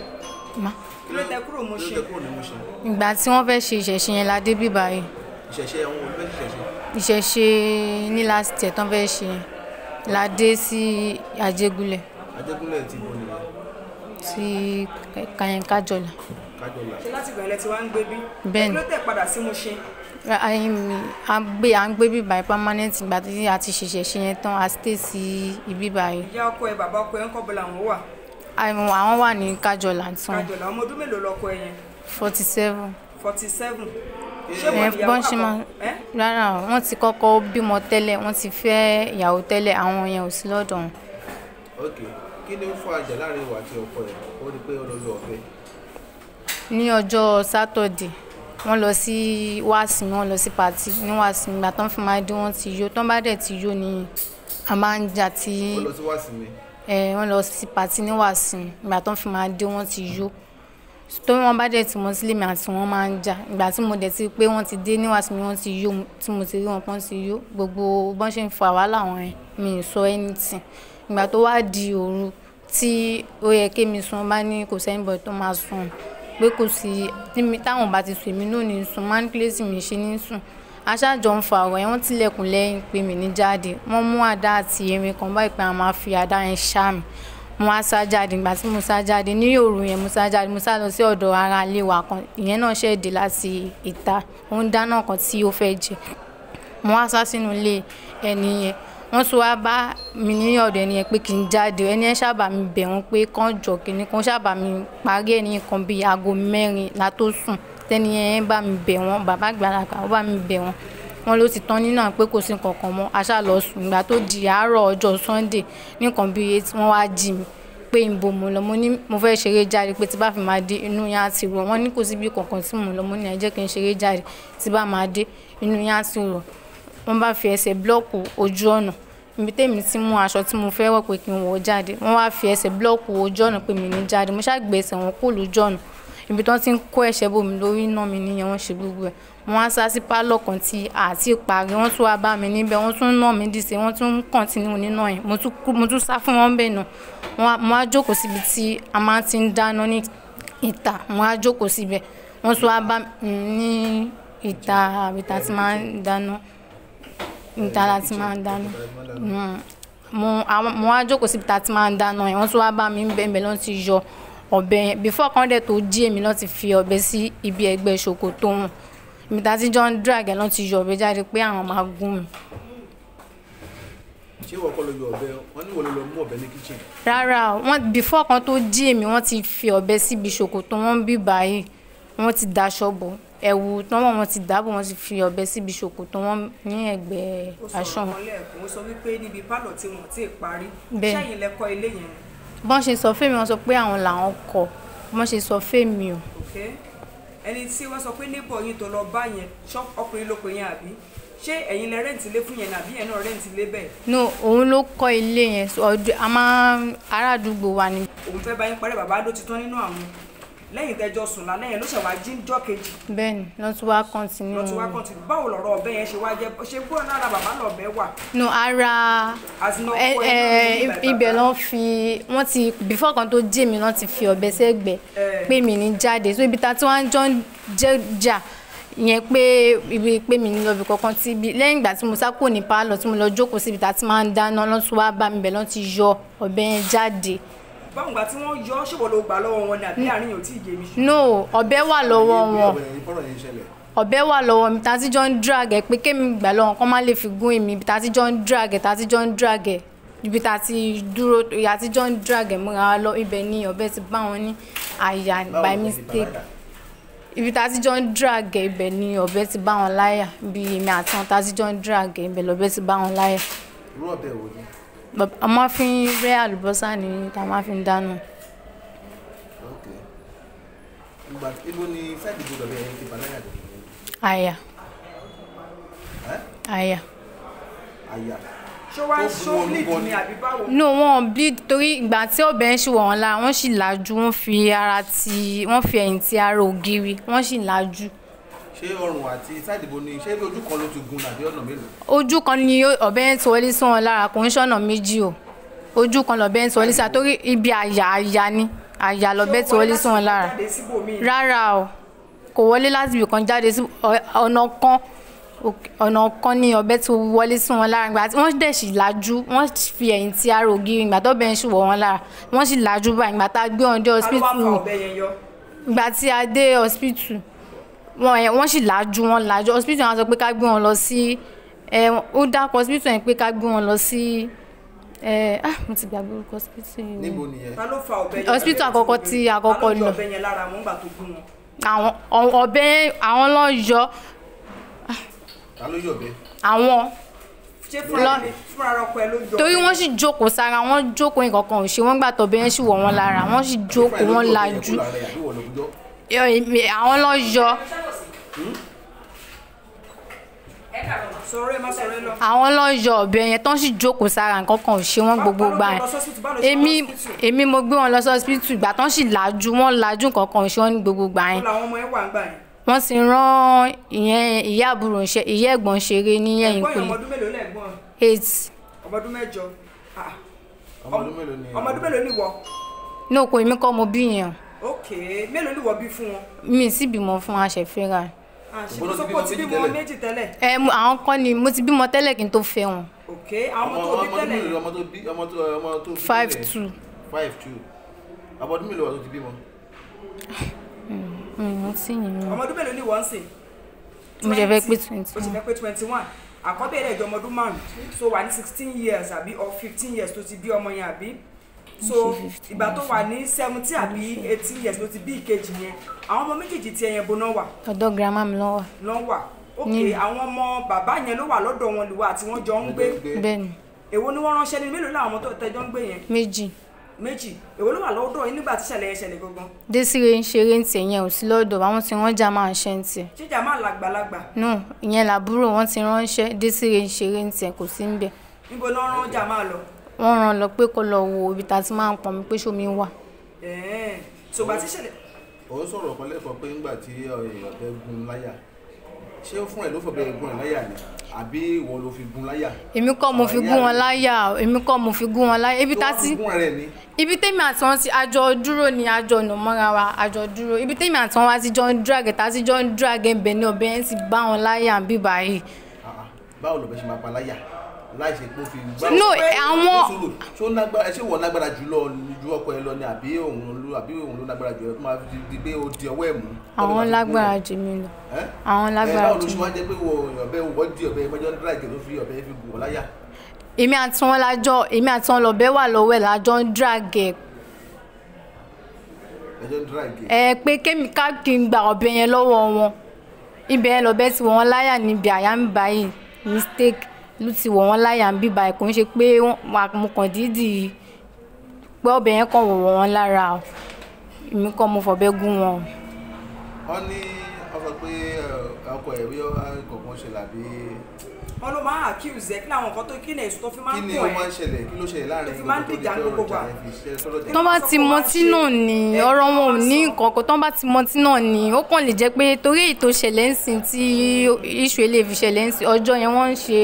ma. kí ló tẹ kúrò Mushin. kí ló tẹ kúrò ní Mushin. ìgbà tí wọ́n fẹ́ ṣe ìṣẹ̀ṣe yẹn la dé bíbáyìí. ìṣẹ̀ṣe àwọn olùfẹ́ ìṣẹ̀ṣe. ìṣẹ̀ṣe ní last year tán fẹ́ ṣe yẹn la dé sí Ajégúnlẹ̀. Ajégúnlẹ̀ ti bọ̀ nìyẹn. sí Kájọlà. Kájọlà. ṣé láti ìgbà yẹn lẹ ti wá ń gbé bí. Bẹ́ẹ̀ni. kí ló tẹ padà sí Mushin. à ń gbé bíbáyìí permanent ìgbà tí a ti ṣẹ̀ṣẹ̀ ṣe yẹn tán a stay sí ibi báyìí. ìyá ọkọ ẹ bàbá ọkọ ẹ ń kọ́ bọ́lá àwọn wà. àwọn wà ní Kájọlà tán. Kájọlà ọmọ ọdún mélòó lọkọ ẹ yẹn. 47. 47. ṣé wọ́n ìyàwó bọ́n ṣe máa àkọ́kọ́. rárá wọ́n ti kọ́kọ́ bímọ tẹ́lẹ̀ wọ́n ti fẹ́ ìyàwó tẹ́lẹ̀ àwọn yẹn ò sí lọ́dọ̀ wọn. ok kí ni ó fa ìjà láàrin ìwà àti ọkọ ẹ̀ ó rí pé ó lọ lu ọ̀bẹ. ní ọjọ́ sátọ̀dẹ̀ wọ́n lọ sí wàásìmí wọ́n lọ sí pàtì ní wàásìmí ìgbà tán fi máa dé wọ́n ti yó tán bá dẹ̀ ti yó ni a máa ń jà tí ó lọ sí wàásìmí. wọ́n lọ sí pàtì ní wàásìmí ìgbà tán fi máa dé wọ́n ti yó tó wọ́n bá dẹ̀ tí mo sílé mi àti wọ́n máa ń jà ìgbà tí mo dẹ̀ ti pé wọ́n ti dé ní wàásìmí wọ́n ti yó tí mo ti rí wọn pọ́n ti yó gbogbo bọ́n ṣe ń fa wàhálà wọn yẹn mi ì sọ anything ìgbà tó wá di òru tí ó yẹ kémi sùn bá ní kò sẹ́nìbọ̀ tó máa sùn pé kò sí táwọn bá ti sùn èmi náà ní sùn máa ń kílẹ̀sì mi ṣe ní sùn aṣáájọ ń fa ọ̀rọ̀ yẹn wọ́n tilẹ̀kùn lẹ́yìn pé mi ní jáde wọ́n mú àdá àti erin kan báyìí pé a máa fi àdá yẹn ṣá mi mo wá sá jáde ìgbà tí mo sá jáde ní òru yẹn mo sá jáde mo sá lọ sí ọ̀dọ̀ ara ilé wa kan ìyẹn náà ṣẹ̀dẹ̀ láti ìta òun dáná kan tí ó fẹ́ jẹ mo wá sá sínú ilé ẹni yẹn wọ́n tún wá bá mi ní ọ̀dọ̀ ẹni yẹn pé kí n jáde ẹni yẹn ṣàbà mi bẹ̀ wọ́n pé kán jọ kínní kan ṣàbà mi parí ẹni kan bíi aago 4 la tó sùn tẹ́ni yẹn bá mi bẹ̀ wọ́n bàbá àgbàlagbà ó bá mi bẹ̀ wọ́n wọ́n ló ti tán nínú pé kò sí kankan mọ́ aṣá lọ sùn ìgbà tó di àárọ̀ ọjọ́ Sunday nìkan bíi 8 wọ́n wá jí mi pé ìbò mo lọ mo ní mo fẹ́ ṣeré jáde pé tí bá fi máa dé inú yẹn á ti rọ̀ wọ́n ní kò síbi kankan tí mo lọ mo ní ẹ jẹ́ kí n ṣeré jáde tí bá máa dé inú yẹn á ti rọ̀ wọ́n bá fi ẹsẹ̀ blọ́ọ̀kù ojú ọ̀nà ibi tèmi ti mú aṣọ tí mo fẹ́ wọ̀ pé kí n wọ̀ jáde wọ́n wá fi ẹsẹ̀ blọ́ọ̀kù ojú ọ̀nà pé mi ní jáde mo ṣàgbé ẹsẹ̀ wọn kó lójú ọ̀nà ibi tí wọ́n ti ń kó ẹ̀ṣẹ̀ bò mí lórí náà mi níyẹn wọ́n ṣe gbogbo ẹ̀ wọ́n wá sá sí pálọ̀ kan tí àti parí wọ́n tún wá bá mi níbẹ̀ wọ́n tún ná mi dìse wọ́n tún kọ̀ntínú nínú yẹn mo tún sá fún wọn bẹ́ẹ̀ náà mo wá jókòó síbi tí a máa ti ń dáná ní ìta mo wá jókòó síbẹ̀ wọ́n tún wá bá mi ní ìta tí máa ń dáná níta láti máa ń dáná mo wá jókòó síbi tá a ti máa ń dáná yẹn wọ́n tún wá bá mi ń bẹ̀ẹ̀ lọ́n ti yọ ọ̀bẹ yẹn before kan dẹ̀ tó jí èmi lọ́n ti fi ọ̀bẹ sí ibi ẹgbẹ́ ṣòkòtò wọn ibi tá a ti jọ ń drag ẹ̀ lọ́n ti yọ ọ̀bẹ jáde pé àwọn máa gún mi. ṣé wọ́n kọ́ ló yọ ọ̀bẹ wọ́n ní wọ́n ló lọ mú ọ̀bẹ ní kitchen. rárá wọ́n before kan tó jí èmi wọ́n ti fi ọ̀bẹ síbi ṣòkòtò wọn bí báyìí wọ́n ti daṣọ bò ẹ̀wù tọ́wọ́ wọn ti dáàbò wọn ti fi ọ̀bẹ síbi ṣòkòtò wọn ní ẹ̀gbẹ́ aṣọ wọn. ó sọ wípé níbi pálọ̀ tí wọ́n ti parí Bẹ́ẹ̀. ṣẹ́yìn lẹ́kọ́ ilé yẹn. bọ́n ṣe sọ fẹ́mi wọ́n sọ pé àwọn làwọn kọ́ bọ́n ṣe sọ fẹ́mi o. Okay. ẹni tí wọ́n sọ pé neighbor yín tó lọ bá yẹn ọkùnrin ló pe yẹn àbí ṣé ẹ̀yin lẹ rẹ́ǹtì ilé fún yẹn àbí yẹn náà rẹ́ǹtì ilé bẹ́ẹ̀. no òun ló kọ́ ilé yẹn ọdún a máa ará àdúgbò wa ni. òun fẹ́ bá yín parí bàbá ló ti tán nínú àwọn lẹ́yìn tẹ́jọ́ sùn lálẹ́ yẹn ló ṣe wá jíjọ́ kejì. bẹ́ẹ̀ni lọ tún wá kọ́ntínú. lọ tún wá kọ́ntínú báwo lọ̀rọ̀ ọ̀bẹ yẹn ṣe wá jẹ́ ṣé gbọ́dọ̀ lára bàbá lọ̀bẹ wà. no ara ibẹ̀ lọ́n fi wọ́n ti before kan tó jí mi lọ́n ti fi ọ̀bẹ sẹ́gbẹ̀ pé mi ní jáde so ibi ta tí wọ́n jọ ń jà ìyẹn pé ibi pé mi ní lọ́bì kankan tí ibi lẹ́yìn ìgbà tí mo sá kúrò ní pálọ̀ tí mo lọ jókòó síbi ta tí máa ń dáná lọ́n tún wá bá mi bẹ̀ lọ́n ti yọ ọ̀bẹ yẹn jáde. báwo gbà tí wọ́n yọ ṣèwọ́ ló gbà lọ́wọ́ wọn ni àbí àárín yóò tí ì yé mi. no ọ̀bẹ wà lọ́wọ́ wọn ọ̀bẹ wà lọ́wọ́ mi tá a ti jọ ń drag ẹ̀ pé kémi gbà lọ́wọ́ kán má lè fi gún èmi ibi tá a ti jọ ń drag ẹ̀ ibi tá a ti dúró ìyá tí jọ ń drag ẹ̀ múra lọ ibẹ̀ ni ọ̀bẹ ti bá wọn ní àyà by mistake ibi tá a ti jọ ń drag ẹ̀ ibẹ̀ ni ọ̀bẹ ti bá wọn láyà bí èmi àti wọn tá a ti jọ ń drag ẹ̀ ibẹ̀ lọ́bẹ ti bá wọn láyà. irú ọ̀bẹ wo ni. a máa fi ń rẹ́ àlùbọ́sà ní tá a máa fi ń dáná. ibo ni sáìdì gbọdọ̀ bẹ ẹni tí balaya dẹ̀. àyà. ẹ́ àyà. àyà. ṣé ṣó bleed ni àbí báwo. no wọn bleed torí ìgbà tí ọbẹ̀ ń ṣì wọ̀ wọ́n lára wọ́n sì lajú wọ́n fi ẹ̀yìn ti ara ògiri wọ́n sì lajú. ṣé ọrùn àti sáìdìbò ni ṣé ojú kan ló ti gun àbí ọ̀nà mélòó. ojú kan ni ọbẹ̀ ń ti wọlé sí wọn lára kò ń ṣọ̀nà méjì o ojú kan lọ́bẹ̀ ń ti wọlé sí wọn torí ibi àyà ni àyà lọ́bẹ̀ ti wọlé sí wọn lára rárá o kò wọlé láti ibì kan jáde sí ọ̀nà kan ní ọbẹ̀ tí wọlé sí wọn lára ìgbà tí wọ́n dẹ̀ sì lajú wọ́n fi ẹ̀yìn ti ara ògiri ìgbà tó bẹ̀ ń ṣùwọ̀ wọn lára wọ́n sì lajú báyìí ìgbà tá a gbé wọn dé hospital ìgbà tí a dé hospital wọ́n sì lajú hospital wọn sọ pé ká gbé wọn lọ sí ó dákọ̀ hospital yẹn pé ká gbé wọn lọ sí mo ti gbàgbé orúkọ hospital yìí. níbo nìyẹn. ta ló fa ọ̀bẹ yẹn. hospital àkọ́kọ́ tí àkọ́kọ́ lọ. ta ló yọ ọ̀bẹ yẹn lára wọn gbà tó gún wọn. àwọn ọ̀bẹ àwọn lọ yọ. ta ló yọ ọ̀bẹ. àwọn. ṣé fúnra ọkọ ẹ ló yọ. torí wọ́n sì jókòó sára wọ́n jókòó nǹkan kan ò ṣe wọ́n gbà tọ̀bẹ yẹn sì wọ̀ wọ́n lára wọ́n sì jókòó wọ́n lajú. àwọn lọ yọ. àwọn lọ yọ ọ̀bẹ yẹn tán sì jókòó sára nǹkan kan ò ṣe wọ́n gbogbo gbà yẹn èmi mo gbé wọn lọ sí hospital ìgbà tán sì lajú wọ́n lajú nǹkan kan ò ṣe wọ́n ní gbogbo gbà yẹn wọ́n sì rán ìyẹn ìyá àbúrò ìyá ẹ̀gbọ́n ṣeré ní ẹ̀yìn kùlé. ọmọ ọdún mélòó lẹ́gbọ́n. 8. ọmọ ọdún mẹ́jọ. ọmọ ọdún mélòó ni. ọmọ ọdún mélòó ni wọ. ní òkú èmi kọ́ mo bí yẹn. ok mélòó ni wọ bí fún wọn. mi sì bímọ fún aṣẹ̀fẹ́ra. ṣùgbọ́n sọ pé o ti bímọ méjì tẹ́lẹ̀. àwọn kọ́ ni mo ti bímọ tẹ́lẹ̀ kí n tó fẹ́ wọn. ok àwọn ọmọ tó bí tẹ́lẹ̀. ọmọ tó bí 5'2". 5'2". ọmọ ọdún mélòó wà tó ti bímọ. mo ti yìn mí. ọmọ ọdún mélòó ni wọ́n ń sìn. mo ṣe fẹ́ pé 21. o ṣe fẹ́ pé 21 àkọ́bí ẹ̀rẹ́ ìjọ ọmọ ọdún márùn-ún so wà ní 16 years àbí or 15 years tó ti bí ọmọ yẹn àbí so ìgbà tó wà ní 17 àbí 18 years ló ti bí ìkejì yẹn àwọn ọmọ méjèèjì tí ẹyẹn boná wà. ọ̀dọ̀ girama mi ló wà. ló wà ok àwọn ọmọ bàbá yẹn ló wà lọ́dọ̀ wọn lùwà tí wọ́n jọ ń gbé. bẹ́ẹ̀ni. èwo ni wọ́n ránṣẹ́ ní mélòó làwọn ọmọ tó tẹjọ́ ń gbé yẹn. méjì èwo ló wà lọ́dọ̀ yín nígbà tí ìṣẹ̀lẹ̀ yẹn ṣẹlẹ̀ gangan. Désiré ń ṣeré ń tiẹ̀ yẹn ò sí lọ́dọ̀ àwọn tí wọ́n já máa ń ṣe ń tiẹ̀. ṣé jà máa làgbàlagbà. no ìyẹn làbúrò wọn ti ránṣẹ́ Désiré ń ṣeré ń tiẹ̀ kò sí ń bẹ̀. níbo ló rán jà máa lọ. wọ́n rán lọ pé kó lọ wo ibi tá a ti máa ń pọn mi pé ṣómi wà. ṣùgbọ́n tí ìṣẹ̀lẹ̀. ó sọ̀rọ̀ kan lẹ́kọ̀ọ́ pé ńgbà tí ọ̀bẹ gun láyà ṣé fún ẹ̀ ló fọ̀bẹ gun ẹ̀ láyà ni àbí ìwọ ló fi gun láyà. èmi kọ́ mo fi gún wọn láyà èmi kọ́ mo fi gún wọn láyà ibi tèmi àti wọn ti àjọ dúró ni àjọ ọ̀nà mọ́ra wa àjọ dúró ibi tèmi àti wọn wá ti jọ ń drag tá ti jọ ń drag ẹ̀bẹ̀ ní ọbẹ̀ yẹn ti bá wọn láyà ń bí báyìí. báwo ló bẹ ṣe máa pa láyà láì ṣe pé ó fi. no àwọn. ṣé wọ́n lágbára ju ọkọ ẹ lọ ni àbí òun ló lágbára jù ẹ tó máa di pé ó di ọwọ́ ẹ̀ mú. àwọn lágbára jù mí lọ. àwọn lágbára jù mí. báwo ló ṣe wá jẹ́ pé wọ́n di ọbẹ̀ mọ́jọ́ drag ló fi ọbẹ̀ fi gùn ọ́ láyà. èmi àti wọn lọ́bẹ wà lọ́wọ́ ẹ̀ lájọ ń drag ẹ̀. pé kémi ká kí n gba ọbẹ̀ yẹn lọ́wọ́ wọn ibẹ̀ yẹn lọ́bẹ ti wọ̀ wọ́n láyà níbi àyà ń báyìí mistake ló ti wọ̀ wọ́n láyà ń bí báyìí kò ń ṣe pé mo kàn dídì pé ọbẹ̀ yẹn kàn wọ̀ wọ́n lára èmi kàn mo fọ̀bẹ gún wọn. wọ́n ní wọ́n sọ pé ọkọ ẹ̀ wíwọ́ kọ̀ọ̀kan ṣe làbí. wọ́n ló máa accuse ẹ kí làwọn nǹkan tó kí ni èso tó fi máa ń kún ẹ. kí ni ó máa ń ṣẹlẹ̀ kí ló ṣẹlẹ̀ láàrin ìgbà tó di pé ọ̀rọ̀ jà ẹ̀ fi ṣe sọ́dọ̀ jẹ́. tó bá ti mọtí náà ni ọ̀rọ̀ wọn ò ní nǹkan tó bá ti mọtí náà ni ó kàn lè jẹ́ pé torí èyí tó ṣẹlẹ̀ ń sìn tí iṣu ilé fi ṣẹlẹ̀ ń sìn ọjọ́ yẹn wọ́n ń ṣe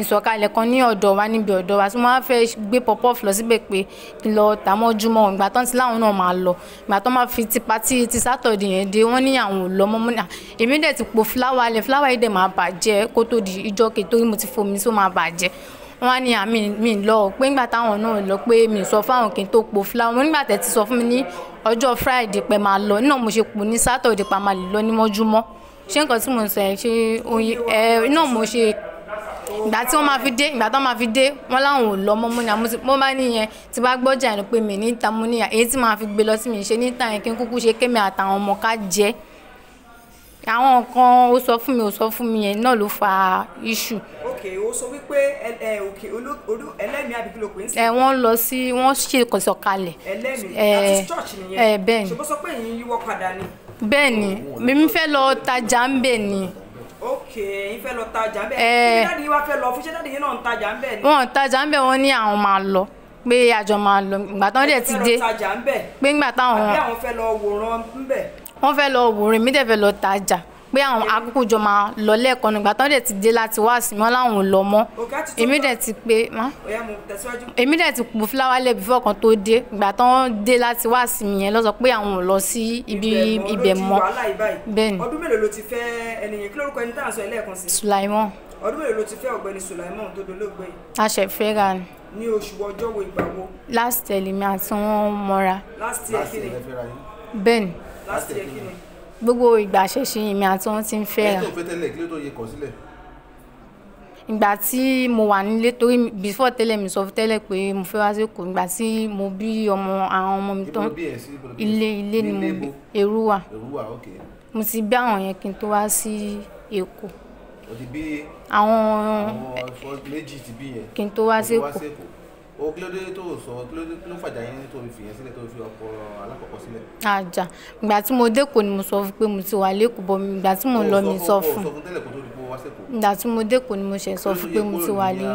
ìsọ̀kalẹ̀ kan ní ọ̀dọ̀ wa níbi ọ̀dọ̀ wa tí wọ́n á fẹ́ gbé pop-off lọ síbẹ̀ pé kí lọ tà mọ́júmọ́ ìgbà tán ti láwọn náà máa lọ ìgbà tán máa fi ti patí ti sátọ̀dì yẹn dé wọ́n ní àwọn ò lọ mọ́ mọ́nà èmi dẹ̀ ti po fúláwà lẹ̀ fúláwà yìí dẹ̀ máa bàjẹ́ kó tó di ìjọ́ kejì torí mo ti fomi tó máa bàjẹ́ wọ́n á ní àmì mi lọ pé nígbà táwọn náà lọ pé mi sọ fáwọn kí n tó po fúláwà nígbà tẹ̀ ti sọ fún mi ní ọjọ́ Friday pé máa lọ náà mo ṣe pò ní sátọ̀dì pa máa lè lọ ní mọ́júmọ́ ṣé nǹkan tí mo ń sọ ẹ̀ ṣe oyin ẹ̀ náà mo ṣe ìgbà tí wọ́n máa fi dé ìgbà tó máa fi dé wọ́n láwọn ò lọ mọ́ mọ́ ni mo bá níyẹn tí bá gbọ́jà ẹni pé mi níta mo níyà èyí tí màá fi gbé lọ sí mi ṣe níta yẹn kí n kúkú ṣe kémi àtàwọn ọmọ ká jẹ àwọn nǹkan ó sọ fún mi ò sọ fún mi yẹn náà ló fa iṣu. ok ó sọ wípé òkè ẹlẹ́mìí àbí kí ló pè é sí. wọ́n lọ sí wọ́n ṣe ìkọ̀sọ̀kalẹ̀. ẹlẹ́mìí àti church nìyẹn. bẹ́ẹ̀ ni ṣùgbọ́n sọ pé èyí yíwọ́ padà ni. bẹ́ẹ̀ ni mímí fẹ́ lọ tajà ń bẹ̀ ni. ok ẹ̀yin fẹ́ lọ tajà ń bẹ̀ ṣé dáàdi yín wá fẹ́ lọ fún ṣé dáàdi yín náà ń tajà ń bẹ̀ ni. wọ́n tajà ń bẹ̀ wọ́n ní àwọn máa lọ pé àjọ máa lọ ìgbà tán dẹ̀ ti dé pé ńgbà táwọn àbí àwọn fẹ́ lọ wòran ń bẹ̀. wọ́n fẹ́ lọ wòran mi dẹ̀ fẹ́ lọ tajà pé àwọn akókò jọ máa lọ lẹ́ẹ̀kan nígbà tán dẹ̀ ti dé láti wá sí wọn láwọn ò lọ mọ́ èmi dẹ̀ ti pé èmi dẹ̀ ti pò fúláwá lẹ̀ bífọ̀ kan tó dé ìgbà tán dé láti wá sí mi yẹn lọ sọ pé àwọn ò lọ sí ibẹ̀ mọ́ bẹ́ẹ̀ ni. ọdún mélòó ló ti fẹ́ ẹnìyẹn kí lórúkọ ẹni tá à ń sọ ẹlẹ́ẹ̀kan sí. Sulaimon. ọdún mélòó ló ti fẹ́ ọ̀gbẹ́ni Sulaimon tó dolóògbé yìí. a ṣẹ̀ fẹ́ra ni. ní oṣù ọjọ́ wo ìgbà wo. last year lèmi àti wọn mọ́ra. last year kí ni. bẹ́ẹ̀ ni. last year kí ni. gbogbo ìgbà ṣẹ̀ṣẹ̀ èmi àti wọn ti ń fẹ́ra. ẹ tó fẹ́ tẹ́lẹ̀ kí ló tó yẹ kọ̀ sílẹ̀. ìgbà tí mo wà nílé torí before tẹ́lẹ̀ mi sọ fún tẹ́lẹ̀ pé mo fẹ́ wá sí Èkó ìgbà tí mo bí àwọn ọmọ mi tán ilé ni mo bí Èrúwà mo ti bí àwọn yẹn kí n tó wá sí Èkó àwọn méjì ti bí yẹn kí n tó wá sí Èkó. o kí ló dé tó sọ kí ló fàjà yẹn tó fi yẹn sílẹ̀ tó fi ọkọ alákọ̀ọ́kọ́ sílẹ̀. àjà ìgbà tí mo dẹ́kọ̀ ni mo sọ fún pé mo ti wà lẹ́kọ̀ọ́ bọ̀ ìgbà tí mo lọ mi sọ fún ìgbà tí mo dẹ́kọ̀ ni mo ṣe sọ fún pé mo ti wà lé.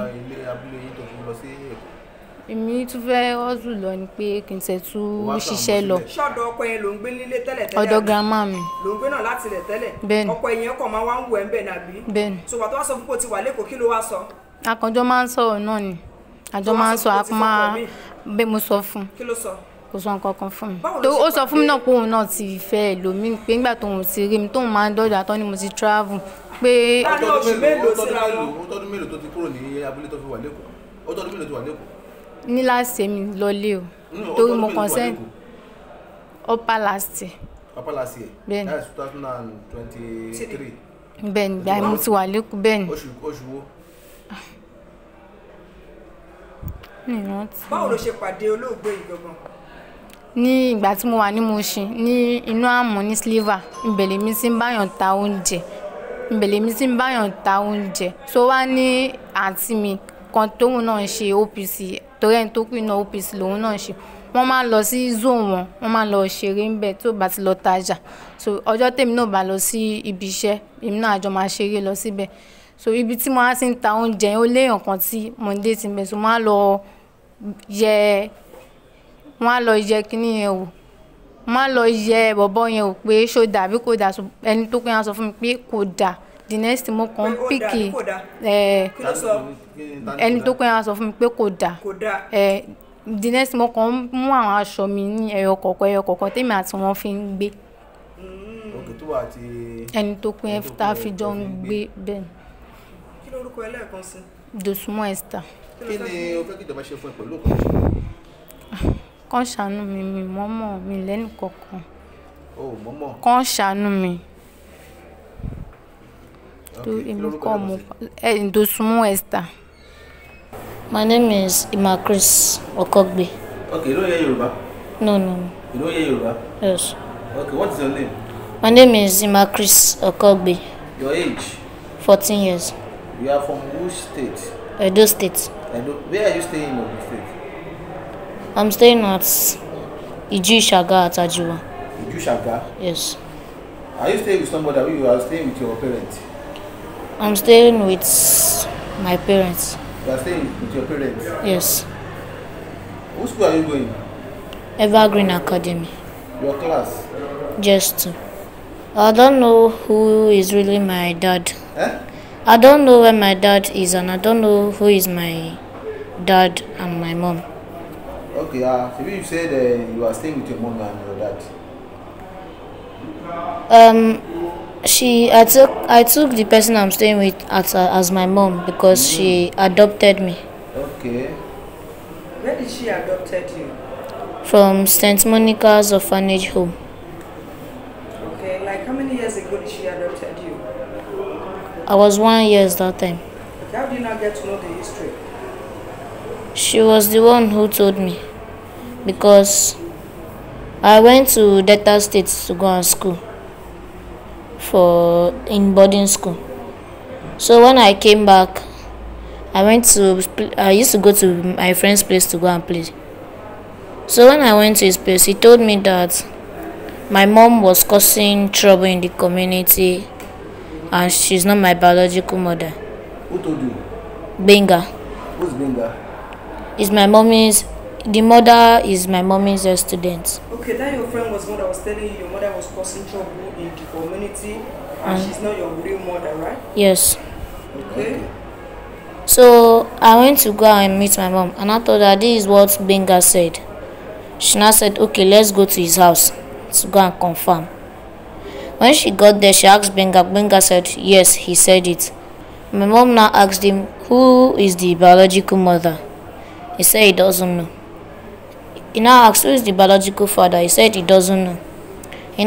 èmi tún fẹ́ ọ́sùn lọ ni pé kí n tẹ̀ tún ṣiṣẹ́ lọ. ṣọ́ọ̀dọ̀ ọkọ yẹn ló ń gbé nílé tẹ́lẹ̀ tẹ́lẹ̀. ọ̀dọ̀ grandma mi. ló ń gbé náà láti rẹ̀ tẹ́lẹ̀. bẹ́ẹ̀ni ọkọ yẹn kọ̀ máa wá ń wù ẹ́ ń bẹ̀ nàbí. bẹ́ẹ̀ni. so wà tó wá sọ fún pé o ti wà lẹ́kọ̀ọ́ kí ló wá sọ. akànjọ máa ń sọ̀rọ̀ náà ni àjọ máa ń sọ àpamọ́ bẹ́ẹ̀ mo sọ fún un. kí ló sọ. kò sọ nǹkan kan fún mi. ó sọ fún mi náà pé òun náà ti fẹ́ ẹlòmíì pé nígbà tóun ti rí mi tóun máa ń dọ́jà àtọ́ ni mo ti travel pé. ọdún mélòó tó ti kúrò ní abúlé tó fi wà lẹ́kọ̀ọ́ ọdún mélòó tó wà lẹ́kọ̀ọ́. ní last year mi lọlé o torí mo consent upper last year. upper last year. bẹ́ẹ̀ni that is 2023. bẹ́ẹ̀ni gbà mo ti wà lẹ́kọ̀ọ́ bẹ́ẹ̀ni. oṣù wo. báwo ló ṣe pàdé olóògbé yìí gangan. ní ìgbà tí mo wà ní Mushin ní inú àmọ́ ní sliver ìbẹ̀lẹ̀ mi ti ń báyàn ta oúnjẹ so wá ní àǹtí mi kan tóun náà ń ṣe OPC torí ẹni tó kù iná OPC lòun náà ń ṣe wọ́n máa ń lọ sí zone wọ́n máa ń lọ ṣeré ń bẹ̀ tó bá ti lọ tajà so ọjọ́ tèmi náà bá lọ sí ibi iṣẹ́ èmi náà àjọ máa ṣeré lọ síbẹ̀ so ibi tí mo á ti ń ta oúnjẹ ó léèyàn kan tí mo ń dé ti bẹ̀ so wọ́n á lọ yẹ kíní yẹn wò wọ́n á lọ yẹ bọ̀bọ̀ yẹn wò pé ṣó dà bí kò dà so ẹni tó kún yẹn sọ fún mi pé kò dà the next mo kàn ń pìkì ẹni tó kún yẹn sọ fún mi pé kò dà the next mo kàn ń mú àwọn aṣọ mi ní ẹyọ kọ̀ọ̀kan tèmi àti wọn fi ń gbé ẹni tó kún yẹn tá a fi jọ ń gbé bẹ́ẹ̀. kí lórúkọ ẹlẹ́ẹ̀kan sí. Dosùnmọ́ Esther. kí ni o fẹ́ kí ìjọba ṣe fún ẹ pẹ̀lú òkú. kàn ṣàánú mi mọ́mọ́ mi lẹ́nu kankan. o mọ́mọ́. kàn ṣàánú mi. tó èmi kọ́ mo Dosùnmọ́ Esther. My name is Imakris Okogbe. Okay, you don't hear Yoruba? No. You don't hear Yoruba? Yes. Okay, what is your name? My name is Imakris Okogbe. Your age? 14 years. You are from which state? Edo State. Edo. Where are you staying in Edo State? I'm staying at Iju Shaga at Ajiwa. Iju Shaga? Yes. Are you staying with somebody or you are staying with your parents? I'm staying with my parents. You are staying with your parents? Yes. Which school are you going? Evergreen Academy. Your class? Just 2. I don't know who is really my dad. Eh? I don't know where my dad is and I don't know who is my dad and my mom. Okay, so you said you are staying with your mom and your dad. I took the person I'm staying with as my mom because she adopted me. Okay. Where did she adopted you? From St. Monica's Orphanage Home. Okay, like how many years ago did she adopted you? I was 1 year that time. How did you not get to know the history? She was the one who told me because I went to Delta State to go to school in boarding school. So when I came back, I used to go to my friend's place to go and play. So when I went to his place, he told me that my mom was causing trouble in the community and she's not my biological mother. Who told you? Benga Who's Benga? is my mommy's. The mother is my mommy's student. Okay, that your friend was one that was telling you your mother was causing trouble in the community and she's not your real mother, right? Yes. Okay. So I went to go and meet my mom, and I told her this is what Benga said. She now said, okay, let's go to his house to go and confirm. When she got there, she asked Benga. Benga said, yes, he said it. My mom now asked him, who is the biological mother? He said he doesn't know. He now asked, who is the biological father? He said he doesn't know. She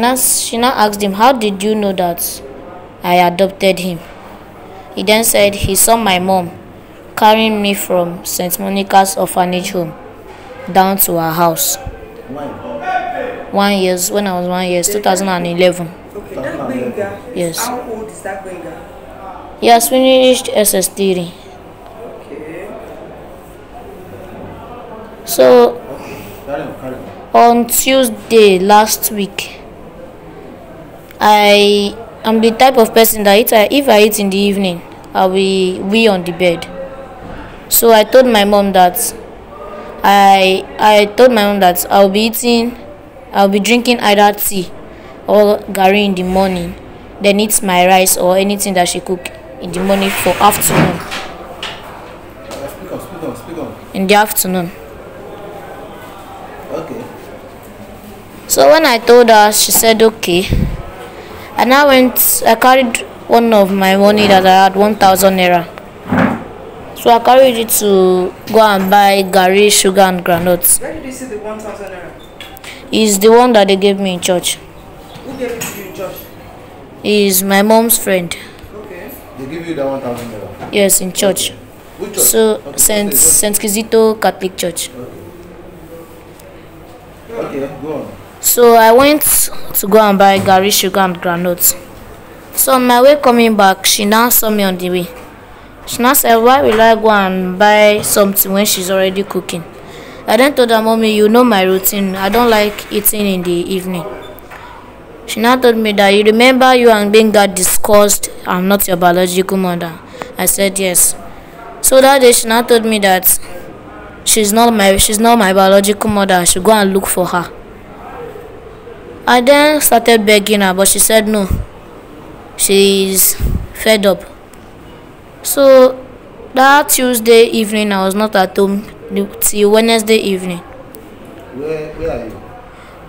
now asked him, how did you know that I adopted him? He then said he saw my mom carrying me from St. Monica's orphanage home down to her house. When? When I was 1 year, 2011. Okay, that Benga, Yes. how old is that Benga? He has finished SS3. Okay. So Carry on. on Tuesday last week, I am the type of person that if I eat in the evening, I will wee on the bed. So I told my mom that I'll be drinking either tea or gari in the morning, then eat my rice or anything that she cook in the morning for afternoon. Speak on. In the afternoon. Okay. So when I told her, she said okay. And I carried one of my money that I had, 1,000 naira. So I carried it to go and buy gari, sugar and granules. Where did you see the 1,000 naira? It's the one that they gave me in church. Who gave it to you in church? He's my mom's friend. Okay. They give you that 1,000 naira. Yes, in church. Which church? So Okay, Saint Kizito Catholic Church. Okay, go on. So I went to go and buy gari, sugar and granules. So on my way coming back, she now saw me on the way. She now said, why will I go and buy something when she's already cooking? I then told her, mommy, you know my routine. I don't like eating in the evening. She now told me that, you remember you and Benga discussed I'm not your biological mother. I said yes. So that day she now told me that she's not my biological mother. I should go and look for her. I then started begging her, but she said no. She's fed up. So that Tuesday evening, I was not at home till Wednesday evening. Where are you?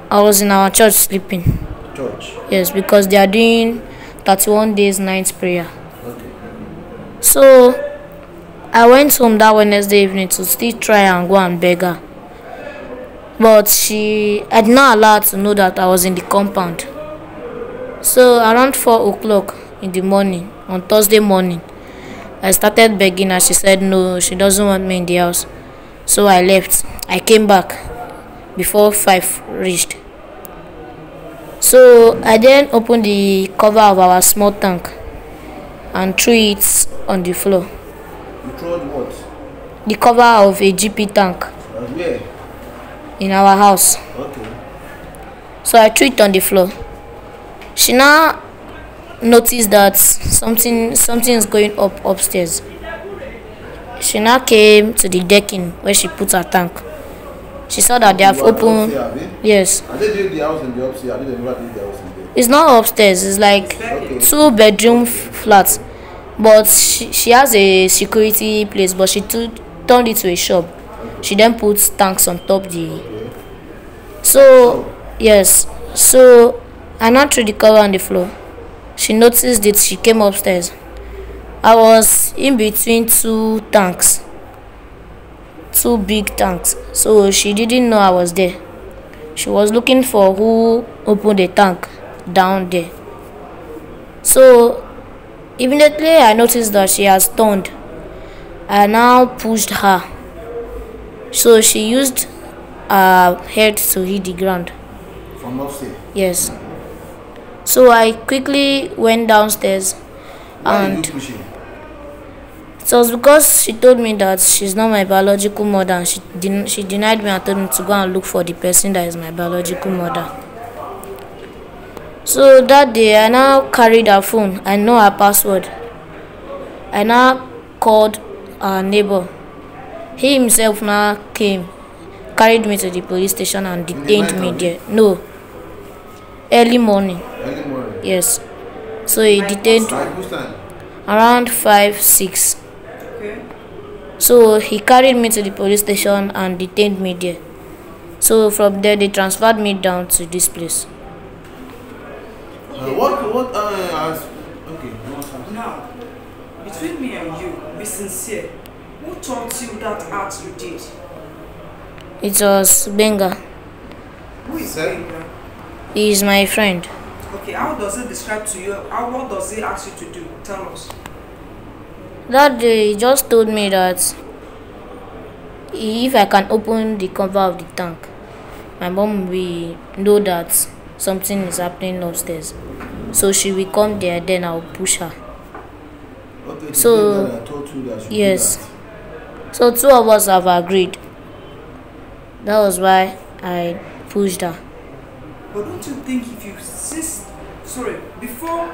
I was in our church sleeping. Church. Yes, because they are doing 31 days night prayer. Okay. So I went home that Wednesday evening to still try and go and beg her. But I did not allow her to know that I was in the compound. So around 4 o'clock in the morning, on Thursday morning, I started begging her. She said no, she doesn't want me in the house. So I left. I came back before 5 reached. So I then opened the cover of our small tank and threw it on the floor. You threw what? The cover of a GP tank Where? in our house. Okay. So I threw it on the floor. She now noticed that something is going up upstairs. She now came to the decking where she put her tank. She saw that they have opened. Yes. Are they doing the house in the upstairs? Are they never doing the house in there? It's not upstairs. It's like Okay. 2-bedroom flats. But she has a security place, but she turned it to a shop. She then put tanks on top the. So yes. So I now threw the cover on the floor. She noticed it. She came upstairs. I was in between 2 tanks. 2 big tanks. So she didn't know I was there. She was looking for who opened the tank down there. So immediately I noticed that she has turned. I now pushed her. So she used her head to hit the ground. From upstairs? Yes. So I quickly went downstairs. Why And did you push him? it was because she told me that she's not my biological mother, and she denied me and told me to go and look for the person that is my biological mother. So that day I now carried her phone. I know her password. I now called our neighbor. He himself now came, carried me to the police station and detained me there. No. Early morning. Early morning. Yes. So he detained Like whose time? around 5, 6. Okay. So he carried me to the police station and detained me there. So from there they transferred me down to this place. Okay. Now, between me and you, be sincere. Who taught you that art you did? It was Benga. Who is Sir? Benga? He is my friend. Okay, how does it describe to you? What does he ask you to do? Tell us. That day he just told me that if I can open the cover of the tank, my mom will know that something is happening upstairs. So she will come there, then I'll push her. Okay, So, I told you that you yes. do that. So 2 of us have agreed. That was why I pushed her. But don't you think if you before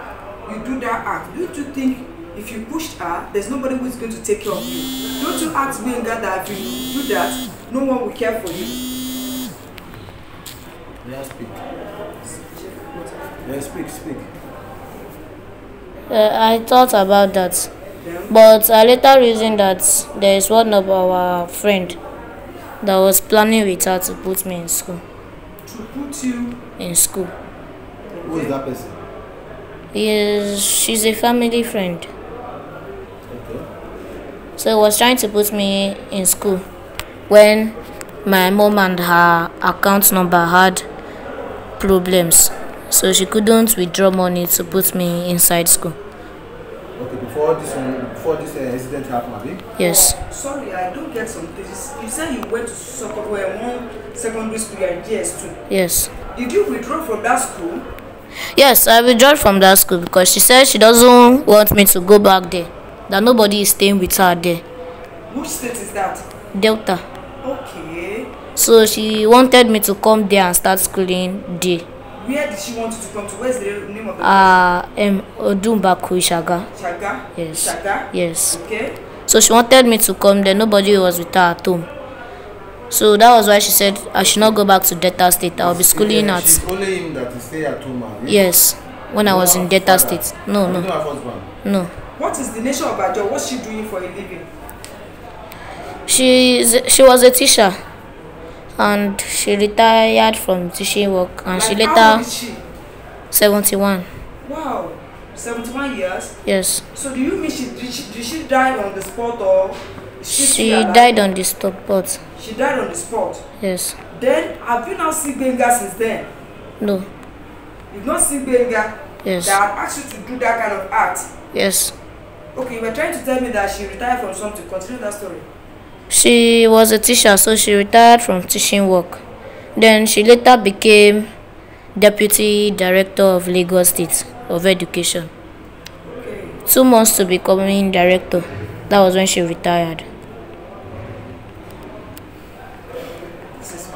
you do that act, don't you think if you pushed her, there's nobody who is going to take care of you? Don't you ask Benga that if you do that, no one will care for you? Yeah, speak. Yeah, speak. I thought about that. Then, But I later reasoned that there is one of our friend that was planning with her to put me in school. to put you, Who is that person? She's a family friend. Okay. So he was trying to put me in school when my mom and her account number had problems. So she couldn't withdraw money to put me inside school. Okay, before this incident happened, abi? Yes. sorry, I don't get some things. You said you went to one secondary school and GS2. Yes. Did you withdraw from that school? Yes, I withdrew from that school because she said she doesn't want me to go back there. That nobody is staying with her there. Which state is that? Delta. Okay. So she wanted me to come there and start schooling there. Where did she want you to come to? Where's the name of the Odumbaku Ishaga. Shaga? Yes. Shaga? Yes. Okay. So she wanted me to come there. Nobody was with her at home. So that was why she said I should not go back to Delta State. I'll be schooling Yeah, at. she's only him that is stay at home, abi? Yes. When I was in Delta State. No. You know her husband? No. What is the nature of her job? What's she doing for a living? She was a teacher. And she retired from teaching work. And she Like, how later old is she? 71. Wow. 71 years? Yes. So do you mean did she die on the spot or is She still alive? died on the spot. She died on the spot. Yes. Then have you not seen Benga since then? No. You've not seen Benga Yes. that asked you to do that kind of act? Yes. Okay, you were trying to tell me that she retired from something. Continue that story. She was a teacher, so she retired from teaching work. Then she later became Deputy Director of Lagos State of Education. Okay. 2 months to becoming director. That was when she retired. This is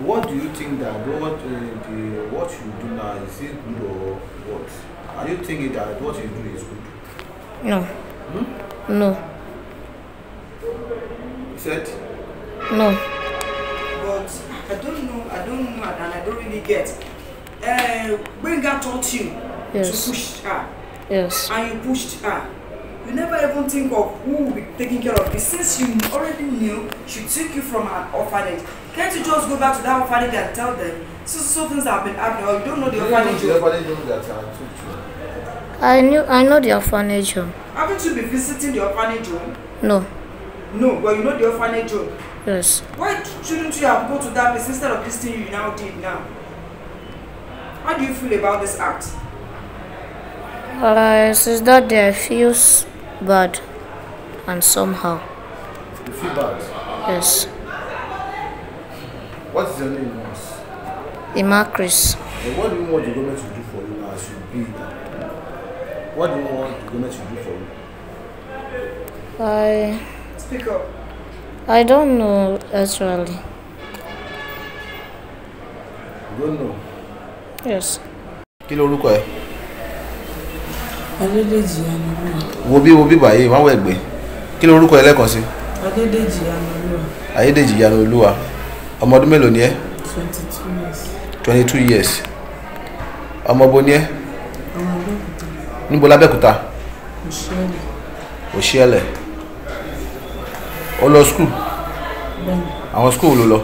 What do you think that what you do now is it good or what? Are you thinking that what you do is good? No. No. You said No. But I don't know, and I don't really get. Benga taught you Yes. to push her, Yes. and you pushed her. You never even think of who will be taking care of you. Since you already knew she took you from an orphanage, can't you just go back to that orphanage and tell them so things have been happening, or you don't know the orphanage? Everybody knows that I took you. I know the orphanage home. Haven't you been visiting the orphanage home? No. No, but you know the orphanage home. Yes. Why shouldn't you have go to that place instead of this thing you now did now? How do you feel about this act? Since that day I feel bad and somehow. You feel bad. Yes. What is your name, Mas? Emma Chris. And what do you want the government to do for you as you be? What do you want the government to do for you? Speak up. I don't know actually. You don't know. Yes. kí lorúkọ ẹ. Adédèjì Anolúwa. wo bí báyìí wọ́n wọ ẹ̀gbẹ́ kí lorúkọ ẹ lẹ́ẹ̀kan sí. Adédèjì Anolúwa. Ayédèjì Anolúwa ọmọ ọdún mélòó ni ẹ. 22 years. 22 years ọmọ bo ni ẹ. Ọmọ Abẹ́òkúta. níbo lábẹ́òkúta. Òṣèlú. Òṣìẹ̀lẹ̀ ó lọ skul. Bẹ́ẹ̀ni. àwọn skul ló lọ.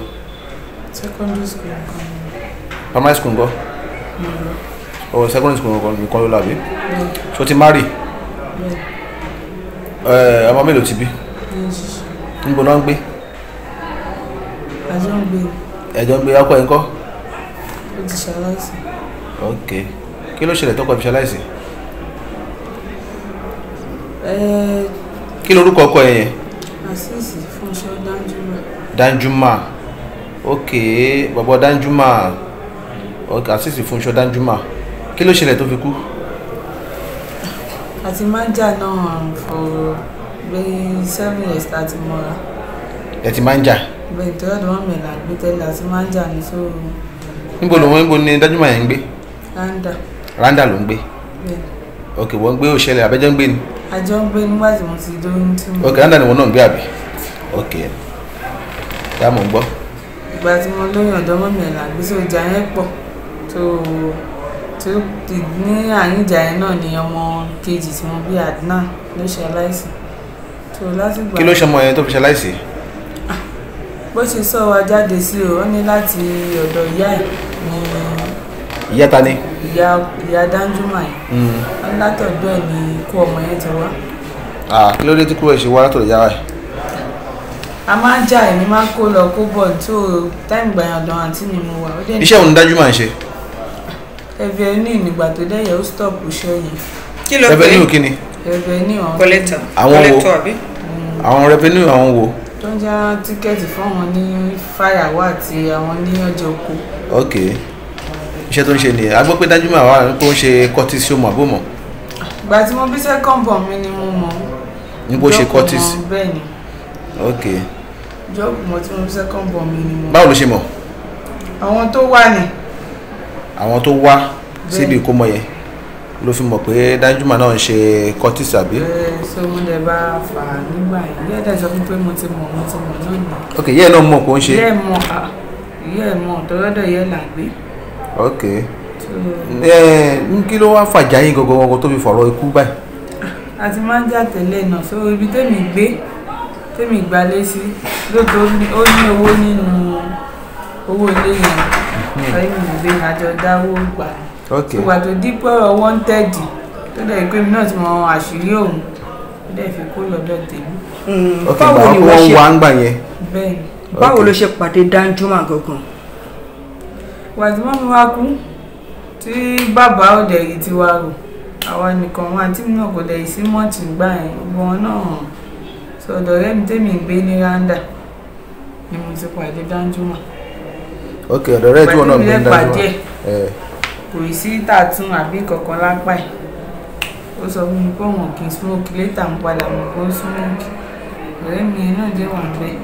Secondary school nǹkan ni. primary school ńkọ́. Mo lọ. o secondary school nìkan ló lọ àbí. Bẹ́ẹ̀ni. so ti marry. Bẹ́ẹ̀ni. ọmọ mélòó ti bí. Ní ìṣiṣẹ́. níbo náà ń gbé. Àjọ ń gbé. ẹ̀jọ̀ ń gbé ọkọ ẹ̀ ńkọ́. Ó ti ṣaláìsí. ok kí ló ṣẹlẹ̀ tọkọ ẹ̀ fi ṣaláìsí. kí lorúkọ ọkọ ẹ̀ yẹn. Àṣìṣì Fúnṣọ́ Danjuma. Danjuma ok bàbá Danjuma ok Àṣìṣì Fúnṣọ́ Danjuma kí ló ṣẹlẹ̀ tó fi kú. Àti máa ń jà náà for bíi 7 years láti mọ́ra. ẹ ti máa ń jà. Bẹ́ẹ̀ tó ọ̀dọ̀ wọn mẹ́la gbé tẹ́lẹ̀ àti máa ń jà ní so. níbo ni Danjuma yẹn ń gbé. Randa ló ń gbé. Bẹ́ẹ̀. ok wọ́n ń gbé Òṣìẹ̀lẹ̀ àbẹ́jọ́ ń gbé ni. Àjọ ń gbé nígbà tí mo ti dóyún tí mo. ok Randa ni wọn náà ń gbé àbí. ok dá mọ̀ ń gbọ́. Ìgbà tí mo lóyún ọ̀dọ̀ mọ́ mẹ́la gbé so ìjà yẹn pọ̀ tó ní àárín ìjà yẹn náà ni ọmọ kejì tí mo bí Adnan ló ṣe aláìsí. tó láti gbà. kí ló ṣe ọmọ yẹn tó fi ṣaláìsí. bó ṣe sọ wa jáde sí o ó ní láti ọ̀dọ̀ ìyá ẹ̀ ní. ìyá ta ni. ìyá Danjuma yìí. wọ́n látọ̀dọ̀ ẹ̀ ní ikú ọmọ yẹn ti wá. kí ló dé tí kúrò ẹ̀ ṣe wá látọ̀dọ̀ ìyá ẹ̀. a máa ń jà ẹ̀mí máa ń kó lọ kó bọ̀ tó táìmù gbàyàn ọ̀dọ̀ àǹtí mi mo wà. iṣẹ́ òun Danjuma ń ṣe. ẹ̀bẹ̀ ní ìnìgbà tó dẹ́yẹ̀ ó stop iṣẹ́ yẹn. kí ló pé revenue kí ni. revenue ọ̀hún. collector àwọn wo collector àbí. àwọn revenue àwọn wo. tó ń já tíkẹ́ẹ̀tì fún àwọn ní fàyàwó àti àwọn ní ọjọ́ oko. ok iṣẹ́ tó ń ṣe nìyẹn a gbọ́ pé Danjuma wà ní kó ń ṣe Curtis ṣó mọ̀ àbó mọ̀. ìgbà tí mo bí second born mi ni mo mọ̀. ní bó ṣe Curtis. bẹ́ẹ̀ ni. ok jọ́ọ̀bù mọ̀ tí mo bí second born mi ni mo mọ̀. báwo ló ṣe mọ̀. àwọn tó wà ní. àwọn tó wá síbi ìkómọ yẹn ló fi mọ̀ pé Danjuma náà ń ṣe Curtis àbí. so mo dẹ̀ bá fà á nígbà yẹn yẹ́ dẹ̀ sọ fún pé mo ti mọ̀ náà ni. ok yẹ́ ẹ̀ náà mọ̀ kó ń ṣe. yẹ́ ẹ̀ mọ̀ tọ́lọ́dọ̀ yẹ́ là gbé. ok kí ló wá fàjà yín gangan tó fi fọ̀rọ̀ ikú báyìí. a ti máa ń jà tẹ́lẹ̀ náà so ibi tẹ́mi gbalé sí lóòótọ́ ó ní owó nínú owó ilé yẹn ọ̀rẹ́ mi gbé àjọ dáwó gbà. ìgbà tó dípò ọ̀rọ̀ wanted tó dẹ̀ pé mi náà ti mọ àṣírí òun ó dẹ̀ fi kó lọ́dọ̀ tèmi. báwo ni wọ́n ṣe wá ń gbà yẹn. bẹ́ẹ̀ báwo ló ṣe pàdé Danjuma gangan. ìgbà tí mọ́mi wá kú tí bàbá òde yìí ti wá rò àwa nìkan wọn àti mi náà kò dẹ̀ sí mọ́ọ̀tì gbà yẹn wọn náà sọ̀dọ̀ rẹ̀ mi tèmi gbé ní Randa ni mo ti pàdé Danjuma. ok ọ̀dọ̀ rẹ̀ tí wọn náà gbé ní Danjuma. kò sí tàtún àbí kankan lápá ẹ̀ ó sọ fún mi pé òun kì í smoke later ń padà mọ̀ pé ó smoke ọ̀rẹ́ mi náà dé wà bẹ́ẹ̀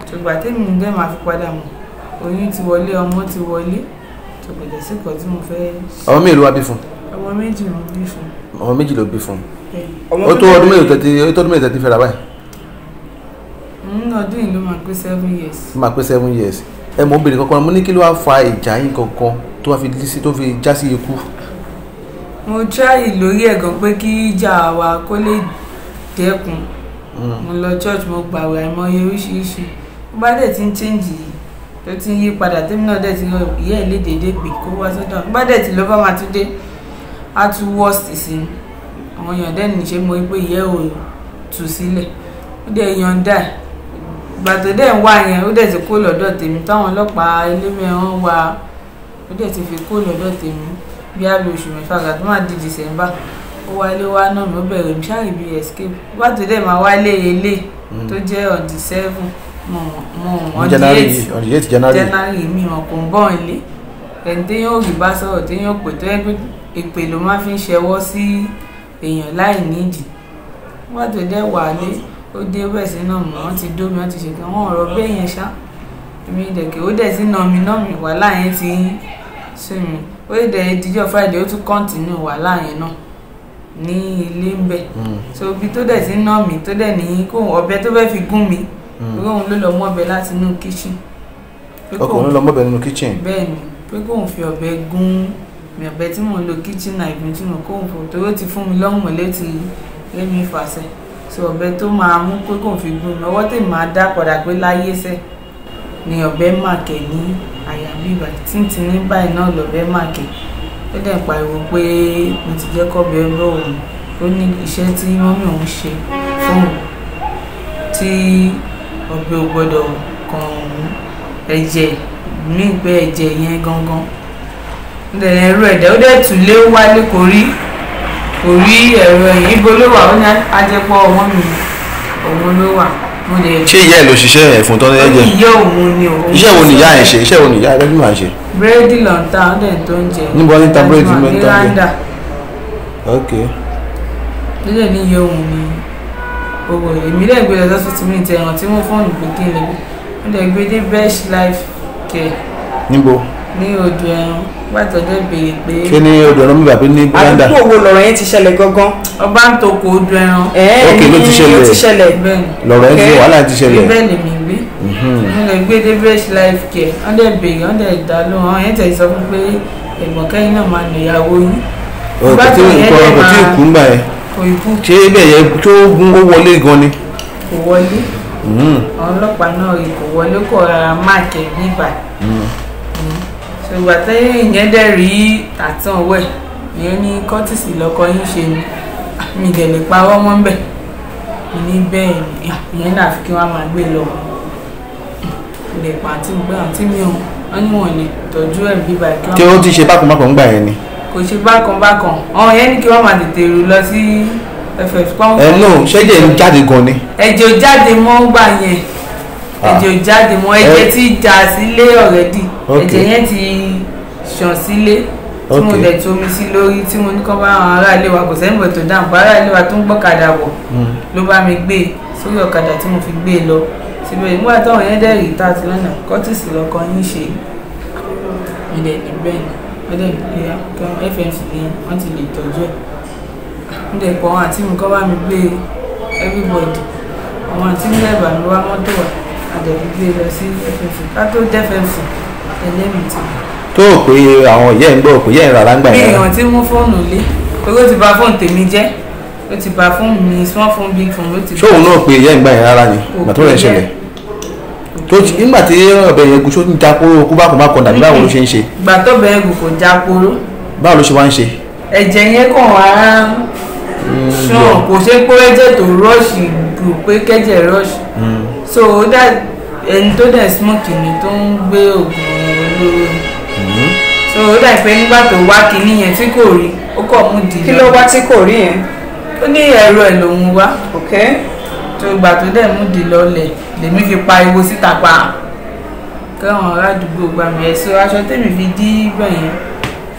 ṣùgbọ́n tèmi dẹ́ máa fi padà mọ̀ oyún ti wọlé ọmọ ti wọlé ṣùgbọ́n sí kan tí mo fẹ́. ọmọ mélòó wá bí fún. ọmọ méjì ló bí fún. ọmọ méjì ló bí fún. ó tó ọdún mélòó tẹ́tí fẹ́ra báyìí. ọdún yìí ló máa pé 7 years. ó máa pé 7 years. ẹ mọ̀ obìnrin kankan mo ní kí ló wá fa ìjà yín kankan tó fi já sí ikú. mo try lórí ẹ̀gàn pé kí ìjà wa kó lè dẹ́kun mo lọ church mo gbàwẹ̀ àìmọye oríṣiríṣi bó bá dẹ̀ ti ń change yìí tó ti ń yí padà tèmi náà dẹ̀ ti rọ ìyá ẹ̀ lé déédéé pé kó wá sọ́dọ̀ bó bá dẹ̀ ti lọ bá máa tún dé á tún worst sí i àwọn èèyàn dẹ̀ ní ṣe mo rí pé ìyá ò tú sílẹ̀ ó dẹ̀ yọ̀ǹda ẹ̀ ìgbà tó dẹ̀ ń wá yẹn ó dẹ̀ ti kó lọ́dọ̀ tèmi táwọn ọlọ́pàá ilé mẹ́rin wá ó dẹ̀ ti fi kó lọ́dọ̀ tèmi bí a lo oṣù mẹ́fà gà tó máa di December ó wálé wá náà mi ó bẹ̀rẹ̀ mi ṣáà ibi escape wá tó dẹ̀ máa wálé ilé tó jẹ́ on the 7 on the 8 January mi wọn kò ń bọ̀ ilé ẹni téèyàn ò rí bá sọ̀rọ̀ téèyàn pè tó yẹ pé èpè ló máa fi ń ṣẹwọ́ sí èèyàn láì nídìí wá tó dẹ̀ wálé ó dé bẹ́ẹ̀ sí náà mọ̀ wọ́n ti dómi wọ́n ti ṣe kí wọ́n ọ̀rọ̀ bẹ́ẹ̀ yẹn ṣá èmi ìdẹ̀kẹ̀ ó dẹ̀ sí nà mí wàhálà yẹn ti sí mi ó lè dẹ̀ ìdíjọ́ Friday ó tún kọ́ńtínú wàhálà yẹn náà ní ilé ń bẹ̀ so ibi tó dẹ̀ sí ná mi tó dẹ̀ ní kó ọ̀bẹ tó fẹ́ fi gún mi pé kóun ló lọ mú ọ̀bẹ láti inú kitchen. ọkùnrin lọ mọ́bẹ nínú kitchen. bẹ́ẹ̀ni pé kóun fi ọ̀bẹ gún mi ọ̀bẹ tí mò ń lo kitchen knife mi tí mo kóun fò tó ti fún mi lọ́hùn mọ́lẹ́ ti lé mi fàṣẹ so ọ̀bẹ tó máa mú pé kóun fi gún mi ọwọ́ tèmi máa dá padà pé láyé sẹ́ ni ọ̀bẹ màkẹ́ ní àyà bíbà títí ní báyìí náà lọ̀bẹ màkẹ́ ó dẹ̀ pariwo pé mo ti jẹ́ kọ́bẹ bọ́ òun ó ní iṣẹ́ tí mọ́mí òun ṣe fóun tí ọ̀bẹ ò gbọ́dọ̀ kàn òun ẹ̀jẹ̀ mí pé ẹ̀jẹ̀ yẹn gangan ẹ̀rọ ẹ̀dẹ̀ ó dẹ̀ tún lé wálé kò rí ẹ̀rọ ẹ̀yìn ibo ló wà ó ní ajẹ́pọ̀ ọmọ mi òun ló wà mo lè. ṣé ìyá ẹ̀ ló ṣiṣẹ́ ẹ̀ fún tọ́lá ẹ̀jẹ̀? ìyá òun ni òun. iṣẹ́ wo ni ìyá ẹ̀ ṣe? iṣẹ́ wo ni ìyá ẹ̀ máa ń ṣe? búrẹ́dì ló ń ta ó dẹ̀ tó ń jẹ. níbo ni ta búrẹ́dì ló ń ta ń jẹ? ok. lílẹ̀ ní iye òun ni owó èmi lè gbé lọ sọ́sítì mi ti ẹ̀ràn tí wọ́n fọ́ọ̀nù pé kí n lè gbé wọ́n lè gbé dé best life care. níbo? ní odò ẹran gbàtọ́jọ́ béèrè pé. kí ni odò ẹran mi bàbí ní búrẹ́dà? àdúgbò wo lọ̀rọ̀ yẹn ti ṣẹlẹ̀ gangan? ọba ń toko odò ẹran. ok ló ti ṣẹlẹ̀ bẹ́ẹ̀ni lọ̀rọ̀ ẹ̀ ti wàhálà ti ṣẹlẹ̀. bẹ́ẹ̀ ni mi gbé wọ́n lè gbé dé best life care wọ́n lè béèrè wọ́n lè dá lóhùn àwọn yẹn tẹ̀ sọ fún pé ẹ̀gbọ́n kẹ́yìn náà máa nà ìyàwó yín. kò tí ì kú ń gbà yẹn. kò ì kú. ṣé bẹ́ẹ̀ yẹn tó gún ó wọlé gan ni? kò wọlé àwọn ọlọ́pàá náà rí kò wọlé kò rárá máàkì níbà ṣùgbọ́n tẹ́yìn ìyẹn dẹ̀ rí àtàn wẹ̀ ìyẹn ní kọ́tìsì lọ́kọ yín ṣe ni mi dẹ̀ lè parọ́ mọ́ bẹ̀ mi ní bẹ́ẹ̀ ni ìyẹn náà fi kí wọ́n máa gbé lọ lè pa àti gbé àti mi ò wọ́n ní wọ́n lè tọ́jú ẹ̀ bíbá kí wọ́n. tí ó ti ṣe bákan ń gbà yẹn ni. kò ṣe bákan ọ̀hún yẹn ní kí wọ́n máa tètè rù lọ sí ff pọ́n. ẹ no ṣẹ́jẹ̀ ń jáde gan ni. ẹ̀jẹ̀ ò jáde mọ́ gbà yẹn ẹ̀jẹ̀ ò jáde mọ́ ẹ̀jẹ̀ ti jà sílé ọ̀rẹ́dì ẹ̀jẹ̀ yẹn ti ṣàn sílé tí mo dẹ̀ tomi sí lórí tí mo ní kọ́ bá àwọn ará ilé wa kò sẹ́yìn bọ̀ tó dáhùn bá ará ilé wa tó ń gbọ́kadà wọ̀ ló bá mi gbé sórí ọ̀kadà tí mo fi gbé lọ síbẹ̀ nígbà táwọn yẹn dẹ̀ rí tààtì lọ́nà kọ́tìsì lọ́kàn yín ṣe mi dẹ̀ ní bẹ́ẹ̀ ni wọ́n dẹ̀ ní ìyá kí wọ́n fmc ní wọ́n ti lè tọ́jú ẹ̀ mo dẹ̀ pọ̀ àwọn àti mi kọ́ bá mi gbé everybody àwọn àti mi lẹ́bà mi wá mọ́tò wà àdẹ̀bí gbé lọ sí fmc ká tó dẹ́ fmc ẹlẹ́mìí ti tó o pé àwọn ìyá ẹ̀ ń gbọ́ pé ìyá ẹ̀ rárá ń gbà yẹn. bí èèyàn ti mú fóònù lé torí ó ti bà fóònù tèmi jẹ́ ó ti bà fóònù mi small phone big phone ló ti. ṣóun náà pé ìyá ẹ̀ ń gbà yẹn rárá ni ìgbà tó rẹ̀ ṣẹlẹ̀ tó nígbà tí ọbẹ̀ yẹn gùn ṣó ń já kóró kó bá kó má kọ dàbí báwo ló ṣe ń ṣe. ìgbà tó bẹ̀rẹ̀ gùn kò já kóró. báwo ló ṣe wá ń ṣe. ẹ̀jẹ̀ yẹn kàn wá ṣàn kò ṣe pé ẹ̀jẹ̀ tó rọ́ọ̀ṣì rò pé kẹ́jẹ̀ rọ́ọ̀ṣì so ẹni tó dẹ̀ smoke ni tó ń gbé oògùn olóró so ó dà pé nígbà tó wá kinní yẹn tí kò rí ó kọ̀ mú di. kí ló wá tí kò rí yẹn? ó ní ẹ̀rọ ẹ̀ lòún wá. ok. tó ìgbà tó dẹ̀ mú di lọ́lẹ̀ lèmi fi pariwo síta pa káwọn ará àdúgbò gbà mí ẹ̀ so aṣọ tèmi fi dí bẹ̀yẹn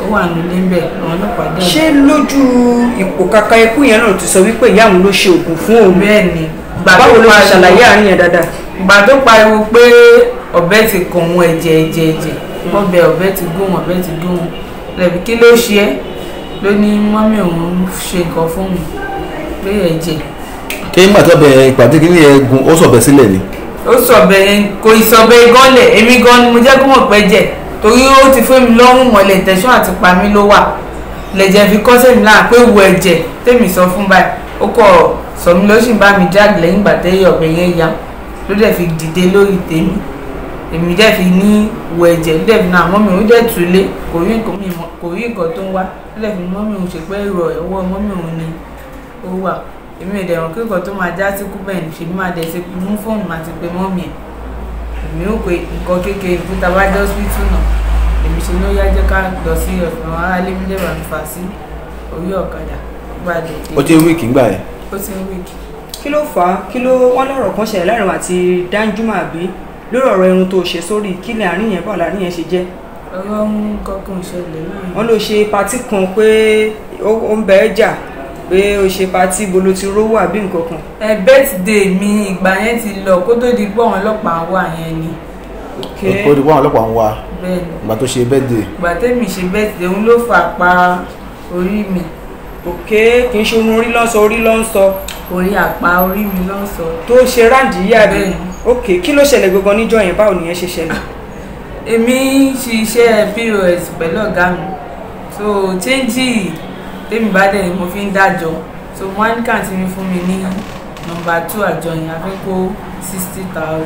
ó wà nílé ń bẹ̀ àwọn ọlọ́pàá dẹ̀. ṣé lójú ipò kaka ikú yẹn náà ti sọ wípé ìyá òun ló ṣe oògùn fún òun? bẹ́ẹ̀ ni. báwo ló ṣe ṣàlàyé àárín yẹn dáadáa? ìgbà tó pariwo pé ọ̀bẹ ti kàn òun ẹ̀jẹ̀ ọ̀bẹ ti gún lẹ́bi kí ló ṣe é ló ní mọ́mí òun ṣe nǹkan fún mi pé ẹ̀jẹ̀. kí nígbà tó bẹ ìpàdé kí ni ẹ gun ó sọ̀bẹ sílẹ̀ ni. ó sọ̀bẹ kò ìsọ̀bẹ gánlẹ̀ èmi gan ni mo jẹ́ kó mọ̀ pẹ́ jẹ̀ torí ó ti fún mi lọ́rùn mọ́lẹ̀ tẹ̀sán àti pa mí ló wà lẹ̀jẹ̀ fi kọ́ sẹ́mi láà pé wo ẹ̀jẹ̀ tèmi sọ fún báyìí ó kọ̀ sọ mi ló sì bá mi jáde lẹ́yìn ìgbà tẹ́yẹ ọ̀bẹ yẹn ya ló dẹ̀ fi dìde lórí tèmi èmi dẹ̀ fi ní wo ẹ̀jẹ̀ ló dẹ̀ fi náà mọ́mí òun dẹ̀ túlé kò rí nǹkan tó ń wá ló dẹ̀ fi mọ́mí òun ṣe pé ìrọ̀ ẹ̀wọ́ mọ́mí òun ni ó wà èmi ò dẹ̀rùn kí nǹkan tó máa já sí kúbẹ̀ ní ṣe bí máa dẹ̀ ṣe mú fóònù máa ti pe mọ́mí ẹ̀ èmi ò pé nǹkan kékeré fún tabajọ́ hospital náà èmi ṣe ló yá jẹ́ ká lọ sí ọ̀sán aráalé mi lẹ́wà mi fà sí orí ọ̀kadà bá dé. ó ti ń wíìkì ńgbà yẹn. ó ti ń wíìkì. kí ló fà á kí ló wọ́n lọ́rọ̀ kan ṣẹlẹ̀ láàrin àti Danjuma àbí lórí ọ̀rọ̀ irun tó ṣe sórí kí ni àárín yẹn báwo láàrin yẹn ṣe jẹ́? ọ̀rọ̀ ń kọ́kọ́ ṣẹlẹ̀ láàrin. wọ́n ló ṣe patí kan pé ó ń bẹ ẹ́ jà pé ó ṣe patí bolo ti rówó àbí nǹkan kan. birthday mi ìgbà yẹn ti lọ kó tó di pé àwọn ọlọ́pàá wà yẹn ni. ok ó di pé àwọn ọlọ́pàá ń wá bẹ́ẹ̀ ni ìgbà tó ṣe birthday. ìgbà tẹ́mi ṣe birthday òun ló fà pa orí mi ok kì í ṣe orun orí ló ń sọ orí ló ń sọ orí àpá orí mi ló ń sọ. tó ṣe ráǹdì yìí àbí Bẹ́ẹ̀ni. ok kí ló ṣẹlẹ̀ gbogbo níjọ́ yẹn báwo nìyẹn ṣe ṣẹlẹ̀. èmi ń ṣiṣẹ́ pos pẹ̀lú ọ̀gá mi so change tèmi bá dẹ̀ mo fi ń dájọ́ so wọ́n ní kàǹtí mi fún mi ní nọ́mbà 2 àjọ yẹn a fẹ́ kó 60,000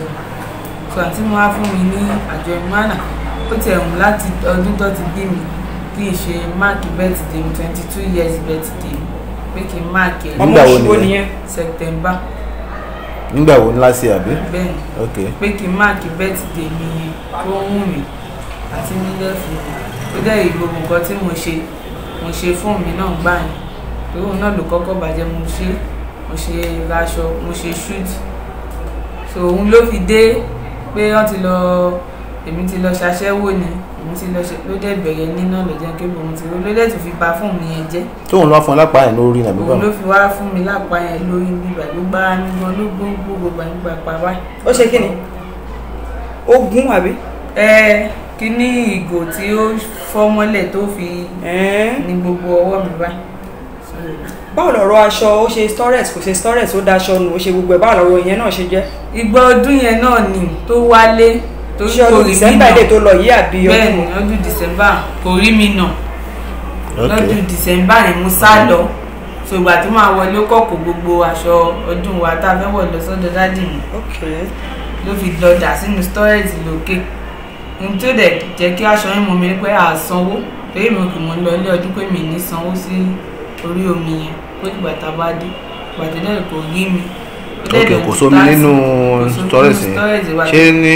so àti mo wá fún mi ní àjọ ìmọ̀nà ó ti ẹ̀hún láti ọdún tó ti bí mi kí n ṣe máàkì birthday mi 22 years birthday pé kí n máàkì ẹ̀ ọmọ Nígbà wo oṣù wo nìyẹn? nìyẹn. September nígbà wo ńlá sí àbí. bẹ́ẹ̀ ni ok pé kí n máàkì birthday mi yẹn tó ń wù mí àti nílẹ̀ fún mi ó dẹ̀ ìgbòho nǹkan tí mo ṣe fún mi náà gbà yẹn torí òun náà ló kọ́kọ́ bàjẹ́ mo ṣe raṣọ mo ṣe shoot so òun ló fi dé pé wọ́n ti lọ èmi ti lọ ṣaṣẹ́wó ni èmi ti lọ ṣe ló dẹ̀ bẹ̀rẹ̀ nínà lọ́jọ́ kébù mo ti ló dẹ̀ tún fi ba fún mi yẹn jẹ́ tóun lọ fún ọ lápá yẹn lórí nàbí òun báwo. ló fi wá fún mi lápá yẹn lórí bíbà ló gbá nígbọn ló gbogbo gbàgbà pa báyìí. ó ṣe kí ni ogun àbí. Kíní ìgò tí ó fọ́ mọ́lẹ̀ tó fi ní gbogbo ọwọ́ mi báyìí. báwo lọ̀rọ̀ aṣọ ó ṣe storage kò ṣe storage ó daṣọ nù ó ṣe gbogbo ẹ̀ báwo lọ̀rọ̀ ìyẹn náà ṣe jẹ́. ìgbà ọdún yẹn náà ni tó wálé tó ṣé ọdún December ilé tó lọ yìí àbí ọdún. bẹ́ẹ̀ ni ọdún December kò rí mi nà lọ́dún December ni mo sá lọ so ìgbà tó máa wọlé ó kọ̀kọ̀ gbogbo aṣọ ọdún wa tá a fẹ́ wọ̀ lọ sọ́dọ̀ dádì mi ló fi lọ dà sínú storage lókè ohun tó dẹ̀ jẹ́ kí aṣọ yẹn mú mi pé à sanwó torí mi kì í mọ̀ lọ ilé ọdún pé mi ní sanwó sí orí omi yẹn kó dìgbà tá a bá dé gbàtẹ́ náà kò rí mi. ok kò sómi nínú storage yẹn ṣé ní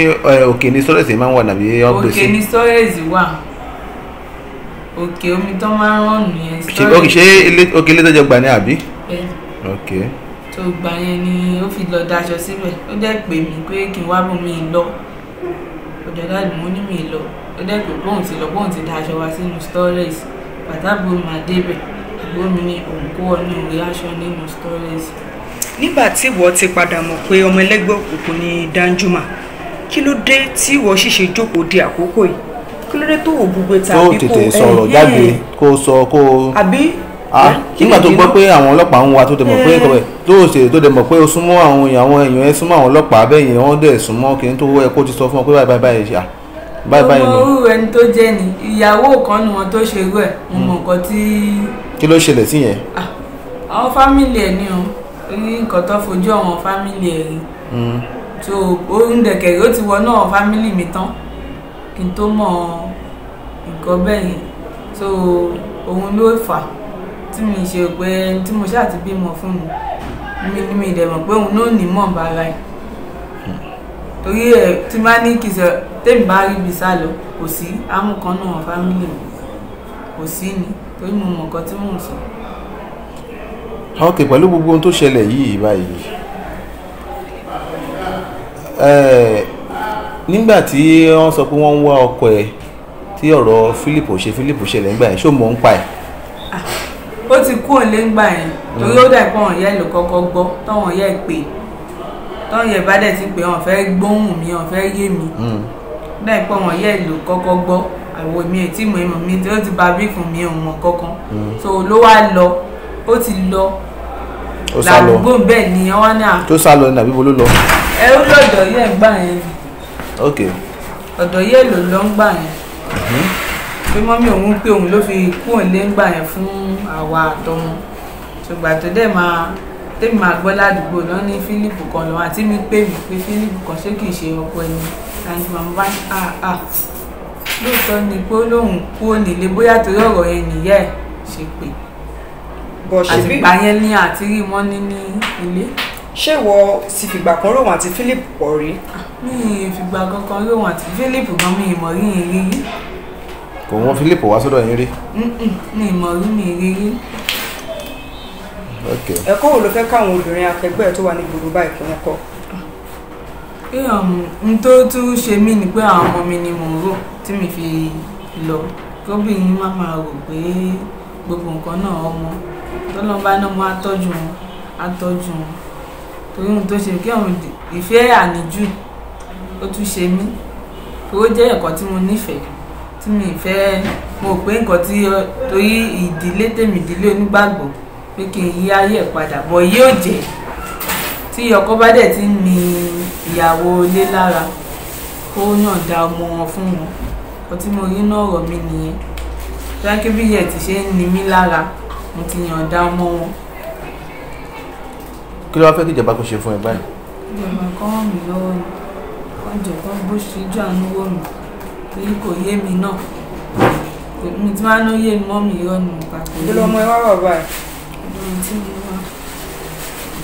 òkè ní storage yẹn máa ń wà nàbí ọgbẹ sí. òkè ní storage wà òkè omi tó máa ń rán nìyẹn ok ṣé òkè ilé tó jẹ gbà ní àbí. ok tó gbà yẹn ni ó fi lọ daṣọ síbẹ̀ ó dẹ̀ pè mí pé kí n wá bọ̀ mí lọ ọ̀dọ̀ dáàdì mo ní mi lọ ó dẹ̀ pé bóun ti lọ bóun ti daṣọ wá sínú storage pàtàkì máa débẹ̀ àgbo mi ní òun kó wọnú ìwé aṣọ nínú storage. nígbà tí ìwọ ti padà mọ̀ pé ọmọ ẹlẹ́gbẹ́ òkùnkùn ni Danjuma kí ló dé tí ìwọ ṣìṣe jókòó di àkókò yìí kí ló dé tó wò gbogbo tàbí tó tètè sọ̀rọ̀ jáde kó sọ kó. àbí. nígbà tó gbọ́ pé àwọn ọlọ́pàá ń wá tó dẹ̀ mọ̀ pé tó dẹ̀ mọ̀ pé ó súnmọ́ àwọn èèyàn ẹ súnmọ́ àwọn ọlọ́pàá bẹ́ẹ̀ yẹn wọ́n dẹ̀ súnmọ́ kí n tó ẹ kó ti sọ fún ọ pé báyìí ṣá báyìí ọmọ orú ẹni tó jẹ́ ni ìyàwó kan nu wọn tó ṣe irú ẹ̀ mo mọ̀ nǹkan tí. kí ló ṣẹlẹ̀ sí yẹn. àwọn fámìlì ẹ̀ ní o ní nǹkan tó fojú àwọn fámìlì ẹ̀ rí so oorun dẹ̀kẹ̀rẹ̀ ó ti wọnú àwọn fámìlì mi tán kí n tó mọ̀ nǹkan bẹ́ẹ̀ yẹn so òun ló fà á tí mi ṣe pé tí mo ṣáà ti bímọ fún mi dẹ̀ mọ̀ pé òun náà ní mọ̀ bára ẹ̀ torí ẹ̀ tí bá ní kì í sọ tèmi bá rí ibi sá lọ kò sí amúkan náà fámìlì mi kò sí ni torí mo mọ̀ nǹkan tí mò ń sọ. ok pẹ̀lú gbogbo ohun tó ṣẹlẹ̀ yìí báyìí nígbà tí wọ́n sọ pé wọ́n ń wá ọkọ ẹ̀ tí ọ̀rọ̀ Philip ṣẹlẹ̀ nígbà yẹn ṣó mọ̀ ń pa ẹ̀. ó ti kú òun lé ńgbà yẹn torí ó dà pé àwọn ìyá ẹ̀ ló kọ́kọ́ gbọ́ tọ́wọ́n ìyá ẹ̀ pè tọ́wọ́n ìyá ẹ̀ bá dẹ̀ ti pé wọ́n fẹ́ gbóhùn mi wọ́n fẹ́ yé mi dà pé àwọn ìyá ẹ̀ ló kọ́kọ́ gbọ́ àwọn mi ẹ̀ tí mo mọ̀ mi tí ó ti ba bí fún mi ò mọ̀ kankan so ló wá lọ ó ti lọ làdúgbò bẹ́ẹ̀ ni wọ́n ní à. tó sá lọ ní àbí mo ló lọ. ẹ ó lọ́dọ̀ yẹ̀ ń gbà yẹn ni. ok. ọ̀dọ̀ yẹ̀ ló lọ ń gbà yẹn pé mọ́mí òun pé òun ló fi kú òun lé ń gbà yẹn fún àwa àtọmọ ṣùgbọ́n tó dẹ̀ tèmi máa gbọ́ ládùúgbò náà ní Philip kan lọ́wọ́ àti mi pè mí pé Philip kan ṣé kìí ṣe ọkọ ẹni Danjuma bá lóòótọ́ ni pé lóun kú onílé bóyá torí ọ̀rọ̀ yẹn nìyá ẹ̀ ṣe pé àtìgbà yẹn ní àti rí wọn ní ilé. ṣé ìwọ sì fìgbà kan ròhùn àti Philip pọ̀ rí. mi ì fìgbà kankan ròhùn àti Philip gan mi ìmọ̀ rí ìrírí. kò wọ́n Philip wá sọ́dọ̀ yín rí. mi ìmọ̀ rí mi ìrírí. ẹ̀kọ́ wo ló fẹ́ káwọn obìnrin akẹgbẹ́ tó wà ní gbogbo báyìí kí wọ́n kọ́. n tó tún ṣe mí ni pé àwọn ọmọ mi ni mò ń rò tí mi fi lọ kóbìnrin má máa rò pé gbogbo nǹkan náà ọmọ tọ́lọ́mbá náà mú àtọ́jú wọn torí ohun tó ṣe kí àwọn ìfẹ́ àníjù ó tún ṣe mí ó jẹ́ nǹkan tí mo nífẹ̀ẹ́ tí mi fẹ́ mo pé nǹkan tí torí ìdílé tèmi ìdílé onígbàgbọ́ pé kí n yí ayé ẹ̀ padà bọ̀ yóò jẹ́ tí ọkọ bá dẹ̀ ti ní ìyàwó ilé lára kó yànda ọmọ wọn fún wọn ọkọ tí mo rí náà ọ̀rọ̀ mi nìyẹn jákè bí yẹ ti ṣe ń ní mí lára mo ti yànda ọmọ wọn. kí ló wá fẹ́ kí ìjọba kó ṣe fún ẹ báyìí. ìjọba kan ràn mí lọ́wọ́ ni wọ́n jọ kán bó ṣe jọ àánú wò mí torí kò yé mi náà mi ti máa ń yé mi mọ́ mi irọ́ ni mo pa kò yé mi. kí ló mọ ẹ wá wà báyìí. ọdún tí mo wá.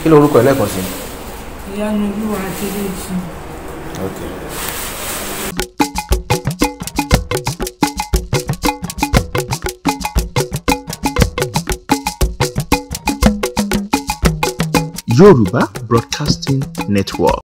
kí ló orúkọ ẹ lẹ́ẹ̀kan sí. ìyanu olúwa adédèjì. Okay. Yoruba Broadcasting Network.